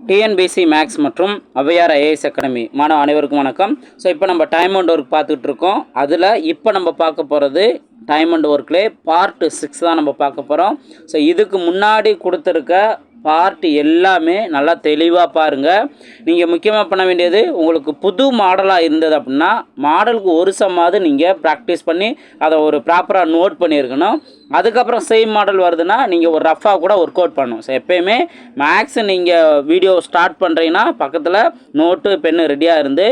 TNPSC maths மற்றும் Avvaiyar IAS academy மாணவ அனைவருக்கும் வணக்கம். ஸோ இப்போ நம்ம டைம் அண்ட் ஒர்க் பார்த்துட்டு இருக்கோம். அதில் இப்போ நம்ம பார்க்க போகிறது டைம் அண்ட் ஒர்க்லேயே பார்ட் 6 தான் நம்ம பார்க்க போகிறோம். ஸோ இதுக்கு முன்னாடி கொடுத்துருக்க பார்ட் எல்லாமே நல்லா தெளிவாக பாருங்கள். நீங்கள் முக்கியமாக பண்ண வேண்டியது, உங்களுக்கு புது மாடலாக இருந்தது அப்படின்னா மாடலுக்கு ஒரு சம்மாவது நீங்கள் ப்ராக்டிஸ் பண்ணி அதை ஒரு ப்ராப்பராக நோட் பண்ணியிருக்கணும். அதுக்கப்புறம் சேம் மாடல் வருதுன்னா நீங்கள் ஒரு ரஃபாக கூட ஒர்க் அவுட் பண்ணணும். ஸோ எப்போயுமே மேக்ஸு நீங்கள் வீடியோ ஸ்டார்ட் பண்ணுறீங்கன்னா பக்கத்தில் நோட்டு பென்னு ரெடியாக இருந்து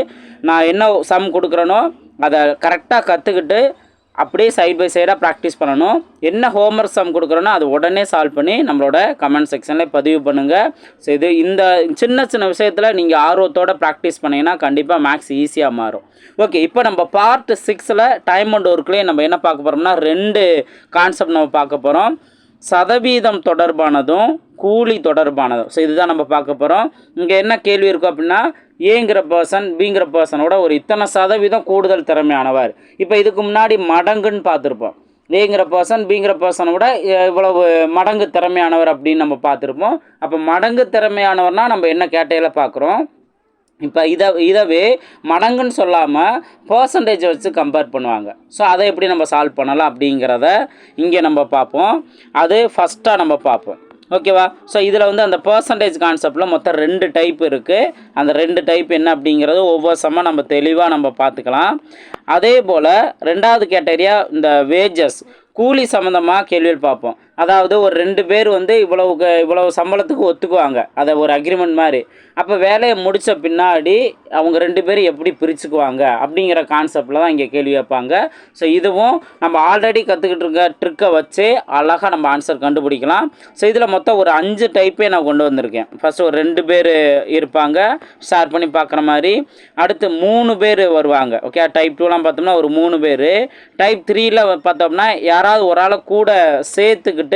நான் என்ன சம் கொடுக்குறேனோ அதை கரெக்டாக கற்றுக்கிட்டு அப்படியே சைட் பை சைடாக ப்ராக்டிஸ் பண்ணணும். என்ன ஹோம்ஒர்க் சம் கொடுக்குறோன்னா அது உடனே சால்வ் பண்ணி நம்மளோட கமெண்ட் செக்ஷனில் பதிவு பண்ணுங்கள். ஸோ இது இந்த சின்ன சின்ன விஷயத்தில் நீங்கள் ஆர்வத்தோடு ப்ராக்டிஸ் பண்ணிங்கன்னா கண்டிப்பாக மேக்ஸ் ஈஸியாக மாறும். ஓகே, இப்போ நம்ம பார்ட் 6 டைம் அண்ட் ஒர்க்லேயே நம்ம என்ன பார்க்க போகிறோம்னா 2 கான்செப்ட் நம்ம பார்க்க போகிறோம். சதவீதம் தொடர்பானதும் கூலி தொடர்பானதும். ஸோ இதுதான் நம்ம பார்க்க போகிறோம். இங்கே என்ன கேள்வி இருக்கும் அப்படின்னா, ஏங்கிற பர்சன் பிங்கிற பர்சனோட ஒரு இத்தனை சதவீதம் கூடுதல் திறமையானவர். இப்போ இதுக்கு முன்னாடி மடங்குன்னு பார்த்துருப்போம். ஏங்கிற பர்சன் பிங்கிற பர்சனோட இவ்வளவு மடங்கு திறமையானவர் அப்படின்னு நம்ம பார்த்துருப்போம். அப்போ மடங்கு திறமையானவர்னால் நம்ம என்ன கேட்டையில் பார்க்குறோம். இப்போ இதவே மடங்குன்னு சொல்லாமல் பர்சன்டேஜை வச்சு கம்பேர் பண்ணுவாங்க. ஸோ அதை எப்படி நம்ம சால்வ் பண்ணலாம் அப்படிங்கிறத இங்கே நம்ம பார்ப்போம். அது ஃபஸ்ட்டாக நம்ம பார்ப்போம். ஓகேவா? ஸோ இதில் வந்து அந்த பர்சன்டேஜ் கான்செப்டில் மொத்தம் 2 டைப் இருக்குது. அந்த 2 டைப் என்ன அப்படிங்கிறது ஒவ்வொரு சமம் நம்ம தெளிவாக நம்ம பார்த்துக்கலாம். அதே போல் 2வது கேட்டகரியா இந்த வேஜஸ் கூலி சம்மந்தமாக கேள்வியில் பார்ப்போம். அதாவது ஒரு 2 பேர் வந்து இவ்வளவு சம்பளத்துக்கு ஒத்துக்குவாங்க, அதை ஒரு அக்ரிமெண்ட் மாதிரி. அப்போ வேலையை முடித்த பின்னாடி அவங்க 2 பேரும் எப்படி பிரிச்சுக்குவாங்க அப்படிங்கிற கான்செப்டில் தான் இங்கே கேள்வி வைப்பாங்க. ஸோ இதுவும் நம்ம ஆல்ரெடி கற்றுக்கிட்டு இருக்க ட்ரிக்கை வச்சு அழகாக நம்ம ஆன்சர் கண்டுபிடிக்கலாம். ஸோ இதில் மொத்தம் ஒரு 5 டைப்பே நான் கொண்டு வந்திருக்கேன். ஃபஸ்ட்டு ஒரு 2 பேர் இருப்பாங்க ஷேர் பண்ணி பார்க்குற மாதிரி. அடுத்து 3 பேர் வருவாங்க. ஓகே, டைப் 2லாம் பார்த்தோம்னா ஒரு 3 பேர். டைப் 3ல் பார்த்தோம்னா யாராவது ஒரு ஆளை கூட சேர்த்துக்கிட்டு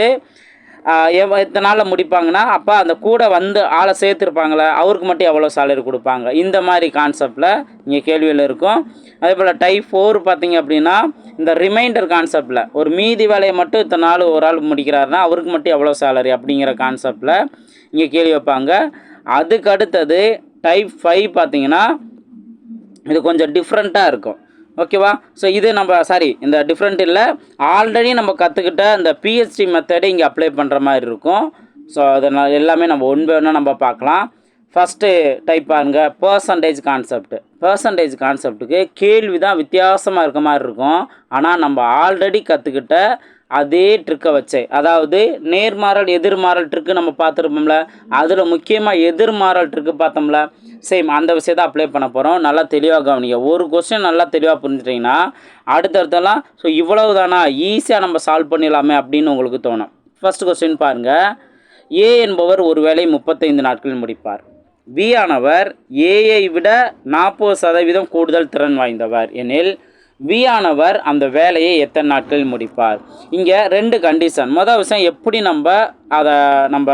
எத்தனை நாளில் முடிப்பாங்கன்னா, அப்போ அந்த கூட வந்து ஆளை சேர்த்துருப்பாங்களே அவருக்கு மட்டும் எவ்வளோ சேலரி கொடுப்பாங்க. இந்த மாதிரி கான்செப்டில் இங்கே கேள்வியில் இருக்கும். அதே போல் டைப் 4 பார்த்திங்க அப்படின்னா இந்த ரிமைண்டர் கான்செப்டில் ஒரு மீதி வேலையை மட்டும் இத்தனை நாள் ஒரு ஆள் முடிக்கிறாருன்னா அவருக்கு மட்டும் எவ்வளோ சேலரி அப்படிங்கிற கான்செப்டில் இங்கே கேள்வி வைப்பாங்க. அதுக்கு அடுத்தது டைப் 5 பார்த்திங்கன்னா இது கொஞ்சம் டிஃப்ரெண்ட்டாக இருக்கும். ஓகேவா? ஸோ இது நம்ம இந்த டிஃப்ரெண்ட் இல்லை, ஆல்ரெடி நம்ம கற்றுக்கிட்ட இந்த பிஹெச்டி மெத்தடை இங்கே அப்ளை பண்ணுற மாதிரி இருக்கும். ஸோ அதனால் எல்லாமே நம்ம ஒன்று நம்ம பார்க்கலாம். ஃபஸ்ட்டு டைப் பாருங்க, பர்சன்டேஜ் கான்செப்ட். பர்சன்டேஜ் கான்செப்ட்டுக்கு கேள்வி தான் வித்தியாசமாக இருக்க மாதிரி இருக்கும். ஆனால் நம்ம ஆல்ரெடி கற்றுக்கிட்ட அதே ட்ரிக்கை வச்சே, அதாவது நேர்மாறல் எதிர்மாறல் ட்ரிக்கு நம்ம பார்த்துருப்போம்ல, அதில் முக்கியமாக எதிர்மாறல் ட்ரிக்கு பார்த்தோம்ல, சேம் அந்த விஷயத்தை அப்ளை பண்ண போகிறோம். நல்லா தெளிவாக கவனிங்க. ஒரு கொஸ்டின் நல்லா தெளிவாக புரிஞ்சுட்டிங்கன்னா அடுத்தடுத்தெல்லாம் ஸோ இவ்வளவு தானா ஈஸியாக நம்ம சால்வ் பண்ணிடலாமே அப்படின்னு உங்களுக்கு தோணும். ஃபஸ்ட் கொஸ்டின் பாருங்கள். ஏ என்பவர் ஒரு வேலை 35 நாட்களில் முடிப்பார். பி ஆனவர் ஏயை விட 40% கூடுதல் திறன் வாய்ந்தவர் எனில் பி ஆனவர் அந்த வேலையை எத்தனை நாட்களில் முடிப்பார். இங்கே 2 கண்டிஷன். மொதல் விஷயம் எப்படி நம்ம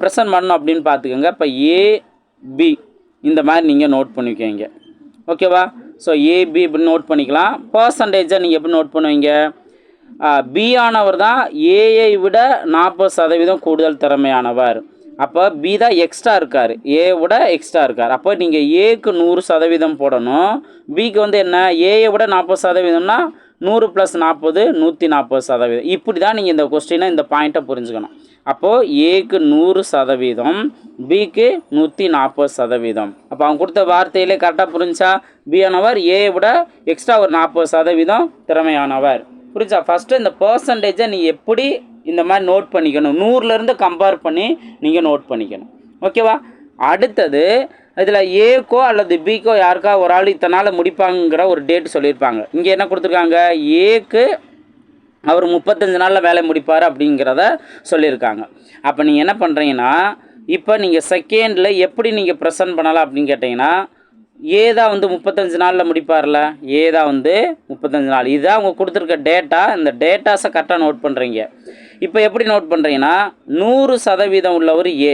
ப்ரெசன்ட் பண்ணணும் அப்படின்னு பார்த்துக்கோங்க. இப்போ ஏபி இந்த மாதிரி நீங்கள் நோட் பண்ணிக்கோங்க. ஓகேவா? ஸோ ஏபி இப்படி நோட் பண்ணிக்கலாம். பர்சன்டேஜை நீங்கள் எப்படி நோட் பண்ணுவீங்க? பி ஆனவர் தான் ஏயை விட 40% கூடுதல் திறமையானவர். அப்போ பி தான் எக்ஸ்ட்ரா இருக்கார், ஏ விட எக்ஸ்ட்ரா இருக்கார். அப்போ நீங்கள் ஏக்கு 100% போடணும். பிக்கு வந்து என்ன, ஏயை விட 40%னா 100 + 40 140%. இப்படி தான் நீங்கள் இந்த கொஸ்டினை இந்த பாயிண்ட்டை புரிஞ்சுக்கணும். அப்போது ஏக்கு 100%, பிக்கு 140%. அப்போ அவங்க கொடுத்த வார்த்தையிலே கரெக்டாக புரிஞ்சா, பி ஆனவர் ஏயை விட எக்ஸ்ட்ரா ஒரு 40% திறமையானவர். புரிஞ்சா? ஃபஸ்ட்டு இந்த பர்சன்டேஜை நீ எப்படி இந்த மாதிரி நோட் பண்ணிக்கணும், 100லேருந்து கம்பேர் பண்ணி நீங்கள் நோட் பண்ணிக்கணும். ஓகேவா? அடுத்தது இதில் ஏக்கோ அல்லது பிக்கோ யாருக்கா ஒரு ஆள் இத்தனை நாள் முடிப்பாங்கிற ஒரு டேட் சொல்லியிருப்பாங்க. இங்கே என்ன கொடுத்துருக்காங்க, ஏக்கு அவர் 35 நாளில் வேலை முடிப்பார் அப்படிங்கிறத சொல்லியிருக்காங்க. அப்போ நீங்கள் என்ன பண்ணுறீங்கன்னா, இப்போ நீங்கள் செகண்டில் எப்படி நீங்கள் ப்ரெசன்ட் பண்ணலாம் அப்படின்னு கேட்டிங்கன்னா, ஏதா வந்து 35 நாளில் முடிப்பார்ல, ஏதா வந்து 35 நாள். இதுதான் அவங்க கொடுத்துருக்க டேட்டா. இந்த டேட்டாஸை கரெக்டாக நோட் பண்ணுறீங்க. இப்போ எப்படி நோட் பண்ணுறீங்கன்னா, 100% உள்ளவர் ஏ,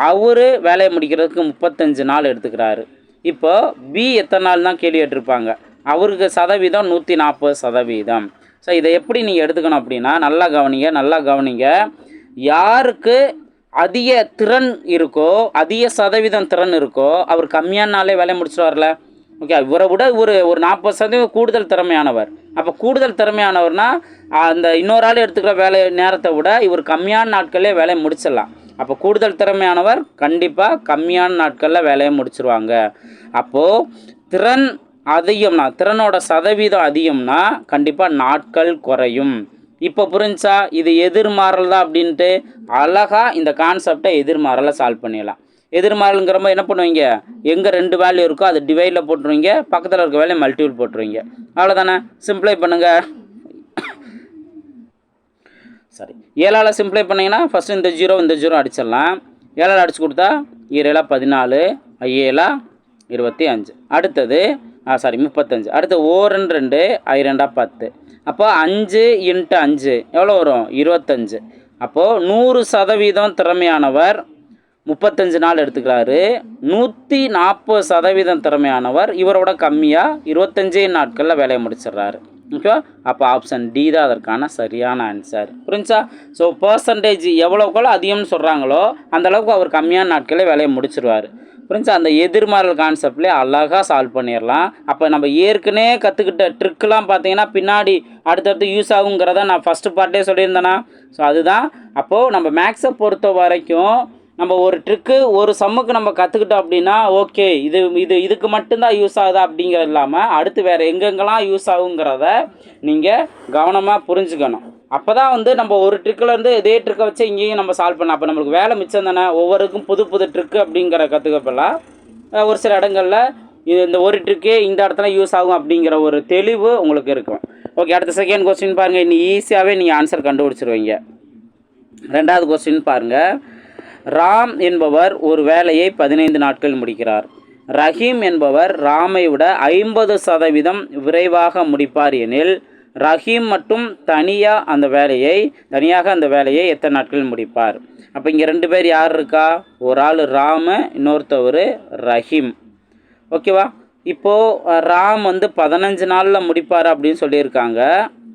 அவர் வேலையை முடிக்கிறதுக்கு 35 நாள் எடுத்துக்கிறாரு. இப்போ பி எத்தனை நாள் தான் கேள்வி கேட்டிருப்பாங்க, அவருக்கு சதவீதம் 140%. ஸோ இதை எப்படி நீங்கள் எடுத்துக்கணும் அப்படின்னா, நல்லா கவனிங்க. யாருக்கு அதிக திறன் இருக்கோ, அதிக சதவீதம் திறன் இருக்கோ, அவர் கம்மியான நாளே வேலையை முடிச்சிடுவார்ல. ஓகே, இவரை விட ஒரு 40% கூடுதல் திறமையானவர். அப்போ கூடுதல் திறமையானவர்னா அந்த இன்னொரு ஆள் எடுத்துக்கிற வேலை நேரத்தை விட இவர் கம்மியான நாட்களே வேலையை முடிச்சிடலாம். அப்போ கூடுதல் திறமையானவர் கண்டிப்பாக கம்மியான நாட்களில் வேலையை முடிச்சிருவாங்க. அப்போது திறன் அதிகம்னா, திறனோட சதவீதம் அதிகம்னா கண்டிப்பாக நாட்கள் குறையும். இப்போ புரிஞ்சா இது எதிர்மாறல் தான் அப்படின்ட்டு அழகாக இந்த கான்செப்டை எதிர்மாறலை சால்வ் பண்ணிடலாம். எதிர்மாறலுங்கிறப்ப என்ன பண்ணுவீங்க, எங்கே 2 வேல்யூ இருக்கோ அது டிவைடில் போட்டுருவீங்க, பக்கத்தில் இருக்க வேலையை மல்டிபிள் போட்டுருவீங்க. அவ்வளோதானே, சிம்பிளை பண்ணுங்கள். சரி, 7ஆல் சிம்பிளை பண்ணிங்கன்னா ஃபஸ்ட்டு இந்த 0 அடிச்சிடலாம். 7ஆல் அடிச்சு கொடுத்தா 7 14, 7 25. அடுத்தது 35. அடுத்து 2 2 10. அப்போ 5 × 5 எவ்வளோ வரும், 25. அப்போது 100% திறமையானவர் 35 நாள் எடுத்துக்கிறாரு. 140% திறமையானவர் இவரோட கம்மியாக 25 நாட்களில் வேலையை முடிச்சிடுறாரு. ஓகேவா? அப்போ ஆப்ஷன் டி தான் அதற்கான சரியான ஆன்சர். புரிஞ்சா? ஸோ பர்சன்டேஜ் எவ்வளோக்கெவ்வளோ அதிகம்னு சொல்கிறாங்களோ அந்தளவுக்கு அவர் கம்மியான நாட்களே வேலையை முடிச்சிருவார். புரிஞ்சா? அந்த எதிர்மாறல் கான்செப்ட்லேயே அழகாக சால்வ் பண்ணிடலாம். அப்போ நம்ம ஏற்கனவே கற்றுக்கிட்ட ட்ரிக்கெலாம் பார்த்தீங்கன்னா பின்னாடி அடுத்தடுத்து யூஸ் ஆகுங்கிறத நான் ஃபஸ்ட்டு பார்ட்டே சொல்லியிருந்தேன்னா. ஸோ அதுதான். அப்போது நம்ம மேக்ஸை பொறுத்த வரைக்கும் நம்ம ஒரு ட்ரிக்கு ஒரு சம்முக்கு நம்ம கற்றுக்கிட்டோம் அப்படின்னா ஓகே, இதுக்கு மட்டும்தான் யூஸ் ஆகுதா அப்படிங்கிறது இல்லாமல் அடுத்து வேறு எங்கெங்கெல்லாம் யூஸ் ஆகுங்கிறத நீங்கள் கவனமாக புரிஞ்சுக்கணும். அப்போ தான் நம்ம ஒரு ட்ரிக்கிலேருந்து இதே ட்ரிக்கை வச்சு இங்கேயும் நம்ம சால்வ் பண்ணலாம். அப்போ நம்மளுக்கு வேலை மிச்சம் தானே. ஒவ்வொருக்கும் புது புது ட்ரிக்கு அப்படிங்கிற கற்றுக்கப்பெல்லாம் ஒரு சில இடங்களில் இந்த ஒரு ட்ரிக்கே இந்த இடத்துல யூஸ் ஆகும் அப்படிங்கிற ஒரு தெளிவு உங்களுக்கு இருக்கும். ஓகே, அடுத்த செகண்ட் கொஸ்டின் பாருங்கள். இன்னும் ஈஸியாகவே நீங்கள் ஆன்சர் கண்டுபிடிச்சிருவீங்க. 2வது கொஸ்டின் பாருங்கள். ராம் என்பவர் ஒரு வேலையை 15 நாட்கள் முடிக்கிறார். ரஹீம் என்பவர் ராமை விட 50% விரைவாக முடிப்பார் எனில் ரஹீம் மட்டும் தனியாக அந்த வேலையை எத்தனை நாட்கள் முடிப்பார்? அப்போ இங்கே 2 பேர் யார் இருக்கா? ஒரு ஆள் ராமு, இன்னொருத்தவர் ரஹீம். ஓகேவா? இப்போது ராம் 15 நாளில் முடிப்பார் அப்படின்னு சொல்லியிருக்காங்க.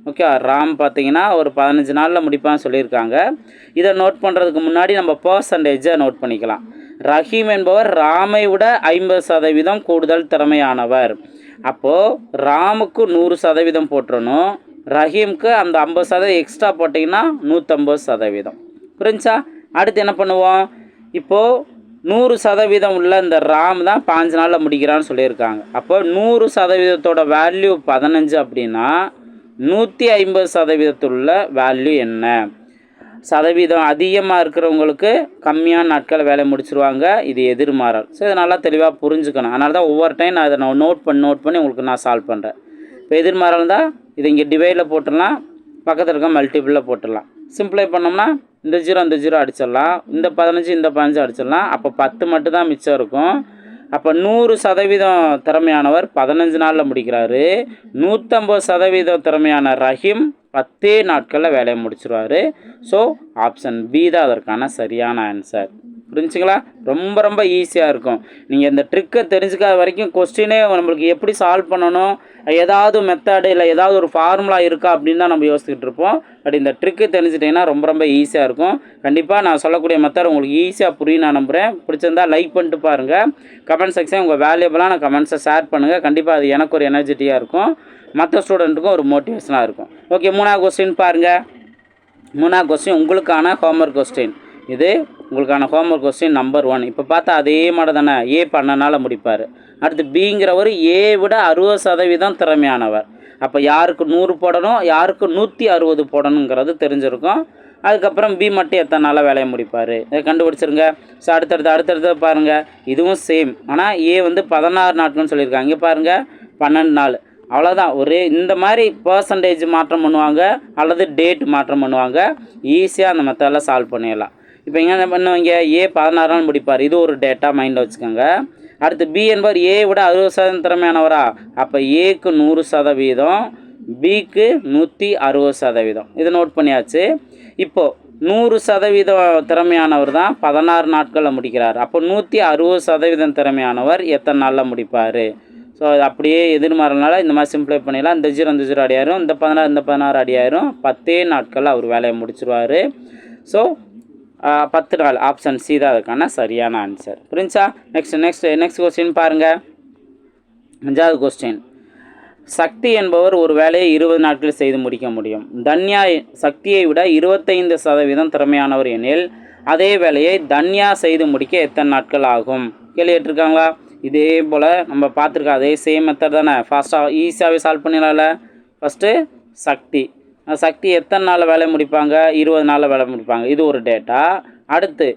ஓகே, ராம் பார்த்தீங்கன்னா ஒரு 15 நாளில் முடிப்பான்னு சொல்லியிருக்காங்க. இதை நோட் பண்ணுறதுக்கு முன்னாடி நம்ம பர்சன்டேஜை நோட் பண்ணிக்கலாம். ரஹீம் என்பவர் ராமை விட 50% கூடுதல் திறமையானவர். அப்போது ராமுக்கு 100% போட்டுறணும், ரஹீமுக்கு அந்த 50% எக்ஸ்ட்ரா போட்டிங்கன்னா 150%. புரிஞ்சா? அடுத்து என்ன பண்ணுவோம், இப்போது 100% உள்ள இந்த ராம் தான் 5 நாளில் முடிக்கிறான்னு சொல்லியிருக்காங்க. அப்போ 100%ஓட வேல்யூ 15 அப்படின்னா 150% உள்ள வேல்யூ என்ன? சதவீதம் அதிகமாக இருக்கிறவங்களுக்கு கம்மியான நாட்கள் வேலை முடிச்சிருவாங்க. இது எதிர்மாறல். ஸோ இதை நல்லா தெளிவாக புரிஞ்சுக்கணும். அதனால தான் ஒவ்வொரு டைம் நான் இதை நோட் பண்ணி உங்களுக்கு நான் சால்வ் பண்ணுறேன். இப்போ எதிர்மாறல் தான் இதை இங்கே டிவைடில் போட்டுடலாம், பக்கத்தில் இருக்க மல்டிபிளில் போட்டுடலாம். சிம்பிளை பண்ணோம்னா இந்த 0 அடிச்சிடலாம், இந்த 15 அடிச்சிடலாம். அப்போ 10 மட்டும் தான் மிச்சம் இருக்கும். அப்போ 100% திறமையானவர் 15 நாளில் முடிக்கிறாரு. 150% திறமையான ரஹீம் 10 நாட்களில் வேலையை முடிச்சிருவார். ஸோ ஆப்ஷன் பி தான் அதற்கான சரியான ஆன்சர். புரிஞ்சுங்களா? ரொம்ப ரொம்ப ஈஸியாக இருக்கும். நீங்கள் இந்த ட்ரிக்கை தெரிஞ்சுக்காத வரைக்கும் கொஸ்டினே நம்மளுக்கு எப்படி சால்வ் பண்ணணும், ஏதாவது மெத்தடு இல்லை ஏதாவது ஒரு ஃபார்முலா இருக்கா அப்படின்னு தான் நம்ம யோசிச்சுக்கிட்டு இருப்போம். பட் இந்த ட்ரிக்கு தெரிஞ்சுட்டிங்கன்னா ரொம்ப ரொம்ப ஈஸியாக இருக்கும். கண்டிப்பாக நான் சொல்லக்கூடிய மெத்தட் உங்களுக்கு ஈஸியாக புரியும் நான் நம்புகிறேன். பிடிச்சிருந்தா லைக் பண்ணிட்டு பாருங்கள். கமெண்ட் செக்ஷன் உங்கள் வேல்யூபிளான கமெண்ட்ஸை ஷேர் பண்ணுங்கள். கண்டிப்பாக அது எனக்கு ஒரு எனர்ஜெட்டியாக இருக்கும், மற்ற ஸ்டூடெண்ட்டுக்கும் ஒரு மோட்டிவேஷனாக இருக்கும். ஓகே, 3வது கொஸ்டின் பாருங்கள். 3வது கொஸ்டின் உங்களுக்கான ஹோம்ஒர்க் கொஸ்டின். இது உங்களுக்கான ஹோம்ஒர்க் கொஸ்டின் நம்பர் 1. இப்போ பார்த்தா அதே மாதிரி தானே, ஏ 12 நாளில் முடிப்பார். அடுத்து பிங்கிறவர் ஏ விட 60% திறமையானவர். அப்போ யாருக்கு 100 போடணும், யாருக்கு 160 போடணுங்கிறது தெரிஞ்சிருக்கும். அதுக்கப்புறம் பி மட்டும் எத்தனை நாளாக வேலையை முடிப்பார் இதை கண்டுபிடிச்சிருங்க. ஸோ அடுத்தடுத்து பாருங்கள், இதுவும் சேம். ஆனால் ஏ 16 நாட்கள்னு சொல்லியிருக்காங்க. இங்கே பாருங்கள் 12 நாள். அவ்வளோதான். இந்த மாதிரி பர்சன்டேஜ் மாற்றம் பண்ணுவாங்க அல்லது டேட் மாற்றம் பண்ணுவாங்க. ஈஸியாக அந்த மெத்தடில் சால்வ் பண்ணிடலாம். இப்போ என்ன பண்ணுவீங்க, ஏ 16 நாள் முடிப்பார், இது ஒரு டேட்டா மைண்டில் வச்சுக்கோங்க. அடுத்து பி என்பவர் ஏ விட 60% திறமையானவரா? அப்போ ஏக்கு 100%, பிக்கு 160%. இதை நோட் பண்ணியாச்சு. இப்போது 100% திறமையானவர் தான் 16 நாட்களில் முடிக்கிறார். அப்போ 160% திறமையானவர் எத்தனை நாளில் முடிப்பார்? ஸோ அது அப்படியே எதிர்மாறனால இந்த மாதிரி சிம்பிளை பண்ணிடலாம். இந்த 0 அடியாயிரும், இந்த 16 அடியாயிரும். 10 நாட்களில் அவர் வேலையை முடிச்சிருவார். ஸோ 10 நாள். ஆப்ஷன் சி தான் அதுக்கான சரியான ஆன்சர். புரிஞ்சா? நெக்ஸ்ட் கொஸ்டின் பாருங்கள். 5வது கொஸ்டின். சக்தி என்பவர் ஒரு வேலையை 20 நாட்களில் செய்து முடிக்க முடியும். தன்யா சக்தியை விட 25% திறமையானவர் எனில் அதே வேலையை தன்யா செய்து முடிக்க எத்தனை நாட்கள் ஆகும்? கேள்வி கேட்டிருக்காங்களா? இதே போல் நம்ம பார்த்துருக்கோம். அதே சேம் மெத்தட் தானே. ஃபாஸ்ட்டாக ஈஸியாகவே சால்வ் பண்ணிடலாம்ல. ஃபஸ்ட்டு சக்தி எத்தனை நாளில் வேலை முடிப்பாங்க? 20 நாளில் வேலை முடிப்பாங்க. இது ஒரு டேட்டா. அடுத்து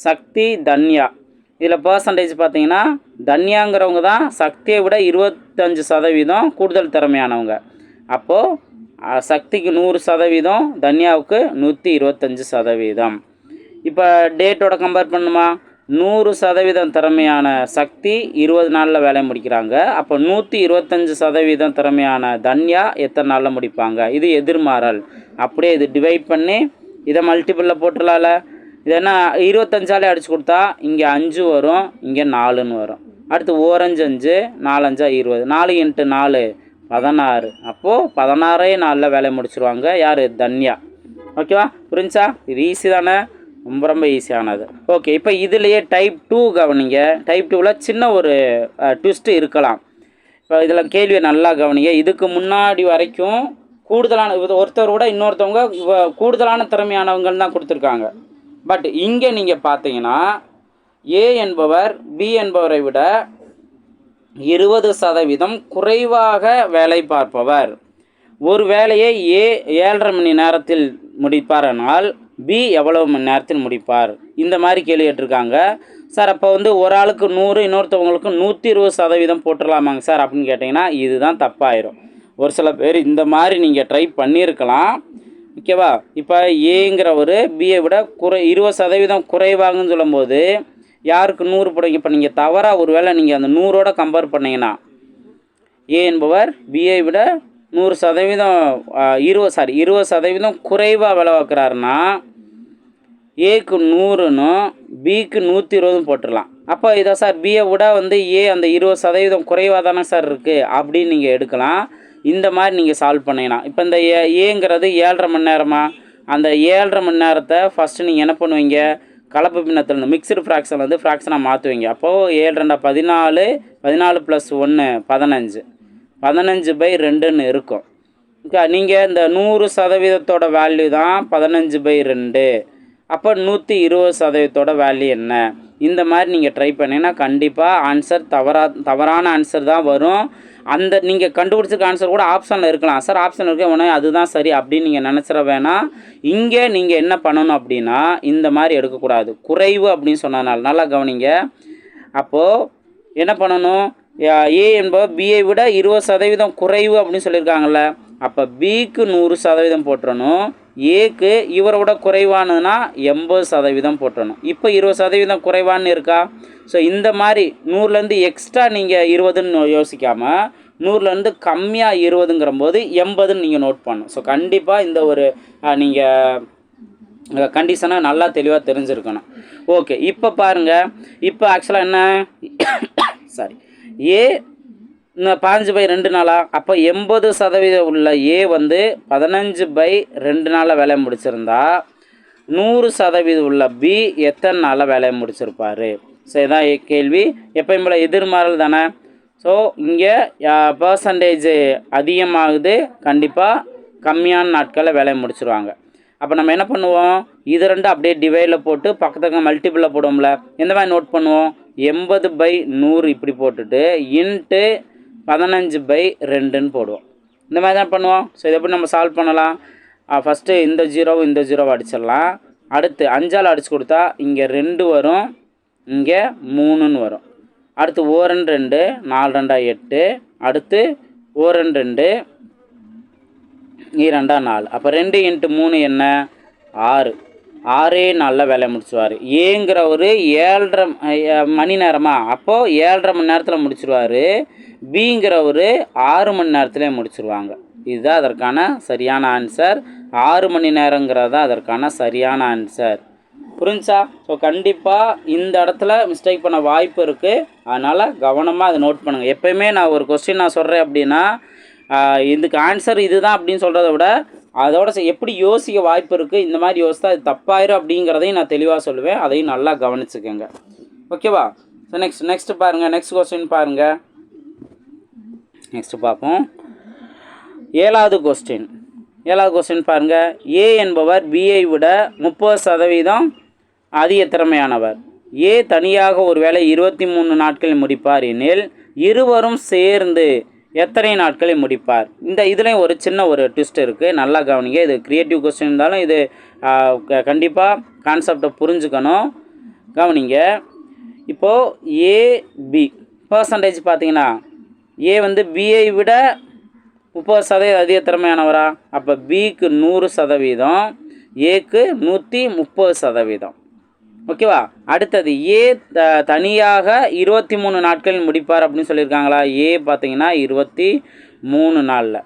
சக்தி தன்யா. இதில் பர்சன்டேஜ் பார்த்தீங்கன்னா தன்யாங்கிறவங்க தான் சக்தியை விட 25% கூடுதல் திறமையானவங்க. அப்போது சக்திக்கு 100%, தன்யாவுக்கு 125%. இப்போ டேட்டோட கம்பேர் பண்ணுமா? 100% திறமையான சக்தி 20 நாளில் வேலை முடிக்கிறாங்க. அப்போ 125% திறமையான தன்யா எத்தனை நாளில் முடிப்பாங்க? இது எதிர்மாறல். அப்படியே இது டிவைட் பண்ணி இதை மல்டிபிளில் போட்டுடலாம்ல. இது என்ன 25ஆலே அடித்து கொடுத்தா இங்கே 5 வரும், இங்கே 4ன்னு வரும். அடுத்து 4 5, 4 5 20, 4 × 4 16. அப்போது 16 நாளில் வேலை முடிச்சிருவாங்க. யார்? தன்யா. ஓகேவா? புரிஞ்சா? இது ஈஸி தானே, ரொம்ப ஈஸியானது. ஓகே, இப்போ இதுலேயே டைப் 2 கவனிங்க. டைப் 2ல் சின்ன ஒரு ட்விஸ்ட்டு இருக்கலாம். இப்போ இதில் கேள்வியை நல்லா கவனிங்க. இதுக்கு முன்னாடி வரைக்கும் கூடுதலான ஒருத்தரோட இன்னொருத்தவங்க கூடுதலான திறமையானவங்கன்னு தான் கொடுத்துருக்காங்க. பட் இங்கே நீங்கள் பார்த்தீங்கன்னா ஏ என்பவர் பி என்பவரை விட 20% குறைவாக வேலை பார்ப்பவர். ஒரு வேலையை ஏ 7.5 மணி நேரத்தில் முடிப்பார்னால் பி எவ்வளவு மணி நேரத்தில் முடிப்பார்? இந்த மாதிரி கேள்வி கேட்டிருக்காங்க. சார் அப்போ ஒரு ஆளுக்கு 100, இன்னொருத்தவங்களுக்கு 120% போட்டுடலாமாங்க சார் அப்படின்னு கேட்டிங்கன்னா இதுதான் தப்பாயிரும். ஒரு சில பேர் இந்த மாதிரி நீங்கள் ட்ரை பண்ணியிருக்கலாம். ஓகேவா? இப்போ ஏங்கிறவர் பியை விட 20% குறைவாங்கன்னு சொல்லும்போது யாருக்கு 100 போடுங்க? இப்போ நீங்கள் தவறாக ஒரு வேளை நீங்கள் அந்த 100ஓட கம்பேர் பண்ணிங்கன்னா ஏ என்பவர் பியை விட 20% குறைவாக வேலை பார்க்குறாருன்னா ஏக்கு 100னும் பிக்கு 120 போட்டுடலாம். அப்போ இதை சார் பியை விட ஏ அந்த 20% குறைவாக தானே சார் இருக்குது அப்படின்னு நீங்கள் எடுக்கலாம். இந்த மாதிரி நீங்கள் சால்வ் பண்ணிங்கன்னா இப்போ இந்த ஏங்கிறது 7.5 மணி நேரமா? அந்த 7.5 மணி நேரத்தை ஃபஸ்ட்டு நீங்கள் என்ன பண்ணுவீங்க? கலப்பு பின்னத்தில் மிக்சடு ஃப்ராக்ஷன் ஃப்ராக்ஷனாக மாற்றுவீங்க. அப்போது 7 2 14, 14 + 1 15, 15/2ன்னு இருக்கும். நீங்கள் இந்த 100%ஓட வேல்யூ தான் 15/2. அப்போ 120%ஓட வேல்யூ என்ன? இந்த மாதிரி நீங்கள் ட்ரை பண்ணிங்கன்னா கண்டிப்பாக ஆன்சர் தவறான ஆன்சர் தான் வரும். அந்த நீங்கள் கண்டுபிடிச்சிருக்க ஆன்சர் கூட ஆப்ஷனில் இருக்கலாம். சார் ஆப்ஷன் இருக்க உடனே அதுதான் சரி அப்படின்னு நீங்கள் நினச்சிட வேணாம். இங்கே நீங்கள் என்ன பண்ணணும் அப்படின்னா இந்த மாதிரி எடுக்கக்கூடாது. குறைவு அப்படின்னு சொன்னதுனால நல்லா கவனிங்க. அப்போது என்ன பண்ணணும்? ஏ என்பவர் பியை விட 20% குறைவு அப்படின்னு சொல்லியிருக்காங்கல்ல. அப்போ பிக்கு 100% போட்டுறணும். ஏக்கு இவரோட குறைவானதுன்னா 80% போட்டுறணும். இப்போ 20% குறைவான்னு இருக்கா? ஸோ இந்த மாதிரி 100லேருந்து எக்ஸ்ட்ரா நீங்கள் 20ன்னு யோசிக்காமல் 100லேருந்து கம்மியாக 20ங்கிற போது 80ன்னு நீங்கள் நோட் பண்ணணும். ஸோ கண்டிப்பாக இந்த ஒரு நீங்கள் கண்டிஷனை நல்லா தெளிவாக தெரிஞ்சிருக்கணும். ஓகே, இப்போ பாருங்கள். இப்போ ஆக்சுவலாக என்ன சாரி ஏ 15/2 நாளா? அப்போ 80% உள்ள ஏ 15/2 நாளில் வேலையை முடிச்சிருந்தா 100% உள்ள பி எத்தனை நாளில் வேலையை முடிச்சிருப்பார்? ஸோ இதான் கேள்வி. எப்பயும் போல் எதிர்மாறல் தானே. ஸோ இங்கே பர்சன்டேஜ் அதிகமாகுது, கண்டிப்பாக கம்மியான நாட்களில் வேலையை முடிச்சிருவாங்க. அப்போ நம்ம என்ன பண்ணுவோம்? இது ரெண்டும் அப்படியே டிவைடில் போட்டு பக்கத்துக்கு மல்டிபிளில் போடுவோம்ல. எந்த மாதிரி நோட் பண்ணுவோம்? 80/100 இப்படி போட்டுட்டு இன்ட்டு 15/2ன்னு போடுவோம். இந்த மாதிரி தான் பண்ணுவோம். ஸோ இதை எப்படி நம்ம சால்வ் பண்ணலாம்? ஃபஸ்ட்டு இந்த 0 அடிச்சிடலாம். அடுத்து 5ஆல் அடித்து கொடுத்தா இங்கே 2 வரும், இங்கே 3ன்னு வரும். அடுத்து 1 2, 4 2 8. அடுத்து 1 2, 2 4. அப்போ 2 × 3 என்ன? 6. 6 நாளில் வேலையை முடிச்சுவார். ஏங்கிற ஒரு 7.5 மணி நேரமா? அப்போது 7.5 மணி நேரத்தில் முடிச்சிருவார். பிங்கிற ஒரு 6 மணி நேரத்துலேயே முடிச்சிருவாங்க. இதுதான் அதற்கான சரியான ஆன்சர். 6 மணி நேரங்கிறது தான் அதற்கான சரியான ஆன்சர். புரிஞ்சா? ஸோ கண்டிப்பாக இந்த இடத்துல மிஸ்டேக் பண்ண வாய்ப்பு இருக்குது. அதனால் கவனமாக அதை நோட் பண்ணுங்கள். எப்போயுமே நான் ஒரு கொஸ்டின் நான் சொல்கிறேன் அப்படின்னா இதுக்கு ஆன்சர் இதுதான் அப்படின்னு சொல்கிறத விட அதோட எப்படி யோசிக்க வாய்ப்பு இருக்குது, இந்த மாதிரி யோசித்தா அது தப்பாயிரும் அப்படிங்கிறதையும் நான் தெளிவாக சொல்லுவேன். அதையும் நல்லா கவனிச்சுக்கோங்க. ஓகேவா? ஸோ நெக்ஸ்ட்டு பாருங்கள். நெக்ஸ்ட் கொஸ்டின் பாருங்கள். நெக்ஸ்ட்டு பார்ப்போம். ஏழாவது கொஸ்டின் பாருங்கள். ஏ என்பவர் பிஐ விட 30% அதிக திறமையானவர். ஏ தனியாக ஒரு வேளை 23 நாட்களில் முடிப்பார் எனில் இருவரும் சேர்ந்து எத்தனை நாட்களில் முடிப்பார்? இதுலேயும் ஒரு சின்ன ஒரு ட்விஸ்ட் இருக்குது, நல்லா கவனிங்க. இது க்ரியேட்டிவ் கொஸ்டின் இருந்தாலும் இது கண்டிப்பாக கான்செப்டை புரிஞ்சுக்கணும். கவனிங்க. இப்போது ஏபி பர்சன்டேஜ் பார்த்தீங்கன்னா ஏ வந்து பிஐ விட 30% அதிக திறமையானவரா? அப்போ பிக்கு 100%, ஏக்கு 130%. ஓகேவா? அடுத்தது ஏ தனியாக 23 நாட்களில் முடிப்பார் அப்படின்னு சொல்லியிருக்காங்களா? ஏ பார்த்தீங்கன்னா 23 நாளில்.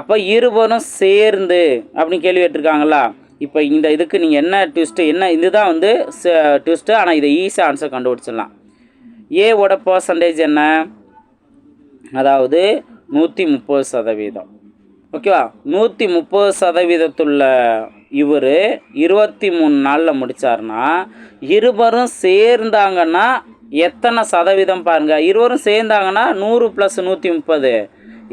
அப்போ இருவரும் சேர்ந்து அப்படின்னு கேள்வி கேட்டிருக்காங்களா? இப்போ இதுக்கு நீங்கள் என்ன ட்விஸ்ட்டு, என்ன இதுதான் வந்து ட்விஸ்ட்டு. ஆனால் இதை ஈஸியாக ஆன்சர் கண்டுபிடிச்சிடலாம். ஏவோட பர்சன்டேஜ் என்ன? அதாவது 130%. ஓகேவா? 130%உள்ள இவர் 23 நாளில் முடித்தார்னா இருவரும் சேர்ந்தாங்கன்னா எத்தனை சதவீதம் பாருங்கள். இருவரும் சேர்ந்தாங்கன்னா 100 + 130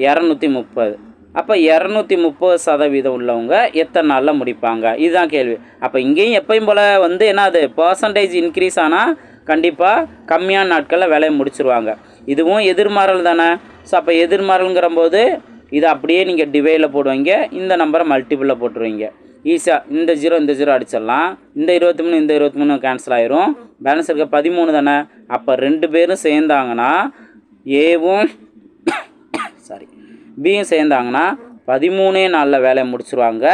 230. அப்போ 230% உள்ளவங்க எத்தனை நாளில் முடிப்பாங்க? இதுதான் கேள்வி. அப்போ இங்கேயும் எப்பயும் போல் வந்து என்ன, அது பர்சன்டேஜ் இன்க்ரீஸ் ஆனால் கண்டிப்பாக கம்மியான நாட்களில் வேலையை முடிச்சிருவாங்க. இதுவும் எதிர்மாறல் தானே. ஸோ அப்போ எதிர்மாறல்ங்கிற போது இதை அப்படியே நீங்கள் டிவைடில் போடுவீங்க, இந்த நம்பரை மல்டிபிளில் போட்டுருவீங்க. ஈஸியாக இந்த 0 அடிச்சிடலாம். இந்த 23 கேன்சல் ஆயிரும். பேலன்ஸ் இருக்க 13 தானே. அப்போ 2 பேரும் சேர்ந்தாங்கன்னா ஏவும் பியும் சேர்ந்தாங்கன்னா 13 நாளில் வேலையை முடிச்சுருவாங்க.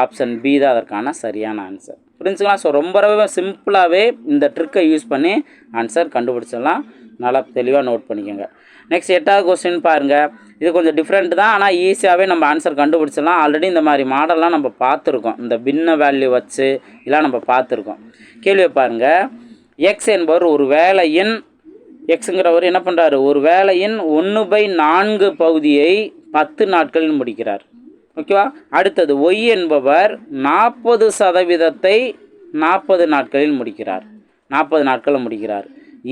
ஆப்ஷன் பி தான் அதற்கான சரியான ஆன்சர். புரிஞ்சுக்கலாம்? ஸோ ரொம்ப சிம்பிளாகவே இந்த ட்ரிக்கை யூஸ் பண்ணி ஆன்சர் கண்டுபிடிச்சிடலாம். நல்லா தெளிவாக நோட் பண்ணிக்கோங்க. நெக்ஸ்ட் 8வது கொஸ்டின் பாருங்கள். இது கொஞ்சம் டிஃப்ரெண்ட் தான், ஆனால் ஈஸியாகவே நம்ம ஆன்சர் கண்டுபிடிச்சிடலாம். ஆல்ரெடி இந்த மாதிரி மாடல்லாம் நம்ம பார்த்துருக்கோம். இந்த பின்ன வேல்யூ வச்சு இதெல்லாம் நம்ம பார்த்துருக்கோம். கேள்வியை பாருங்கள். எக்ஸ் என்பவர் ஒரு வேலையின் எக்ஸுங்கிறவர் என்ன பண்ணுறாரு? ஒரு வேலையின் 1/4 பகுதியை 10 நாட்களில் முடிக்கிறார். ஓகேவா? அடுத்தது ஒய் என்பவர் 40% 40 நாட்களில் முடிக்கிறார். 40 நாட்களில் முடிக்கிறார்.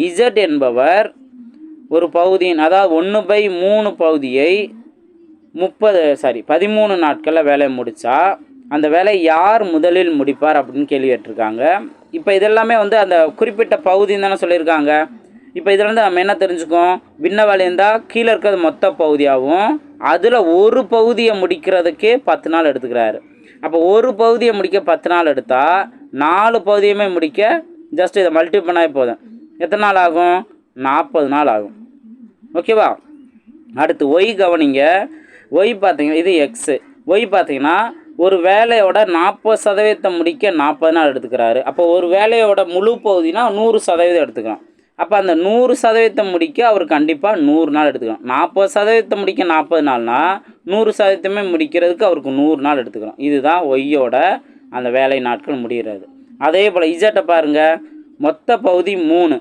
இசட் என்பவர் ஒரு பகுதியின், அதாவது 1/3 பகுதியை 13 நாட்களில் வேலையை முடித்தா அந்த வேலையை யார் முதலில் முடிப்பார் அப்படின்னு கேள்வி கேட்டிருக்காங்க. இப்போ இதெல்லாமே வந்து அந்த குறிப்பிட்ட பகுதின்னு தானே சொல்லியிருக்காங்க. இப்போ இதில் வந்து நம்ம என்ன தெரிஞ்சுக்கோம்? பின்ன வேலை இருந்தால் கீழே இருக்கிறது மொத்த பகுதியாகவும் அதில் ஒரு பகுதியை முடிக்கிறதுக்கே 10 நாள் எடுத்துக்கிறாரு. அப்போ ஒரு பகுதியை முடிக்க 10 நாள் எடுத்தால் 4 பகுதியுமே முடிக்க ஜஸ்ட் இதை மல்டிப்ளை பண்ணாலே போதும். எத்தனை நாள் ஆகும்? 40 நாள் ஆகும். ஓகேவா? அடுத்து ஒய் கவனிங்க. ஒய் பார்த்தீங்கன்னா இது எக்ஸு. ஒய் பார்த்தீங்கன்னா ஒரு வேலையோட 40% முடிக்க 40 நாள் எடுத்துக்கிறாரு. அப்போ ஒரு வேலையோட முழு பகுதினா 100% எடுத்துக்கிறோம். அப்போ அந்த 100% முடிக்க அவர் கண்டிப்பாக 100 நாள் எடுத்துக்கணும். 40% முடிக்க 40 நாள்னா 100% முடிக்கிறதுக்கு அவருக்கு 100 நாள் எடுத்துக்கிறோம். இதுதான் ஒய்யோட அந்த வேலை நாட்கள் முடிகிறது. அதே போல் இசட்டை பாருங்கள். மொத்த பகுதி 3,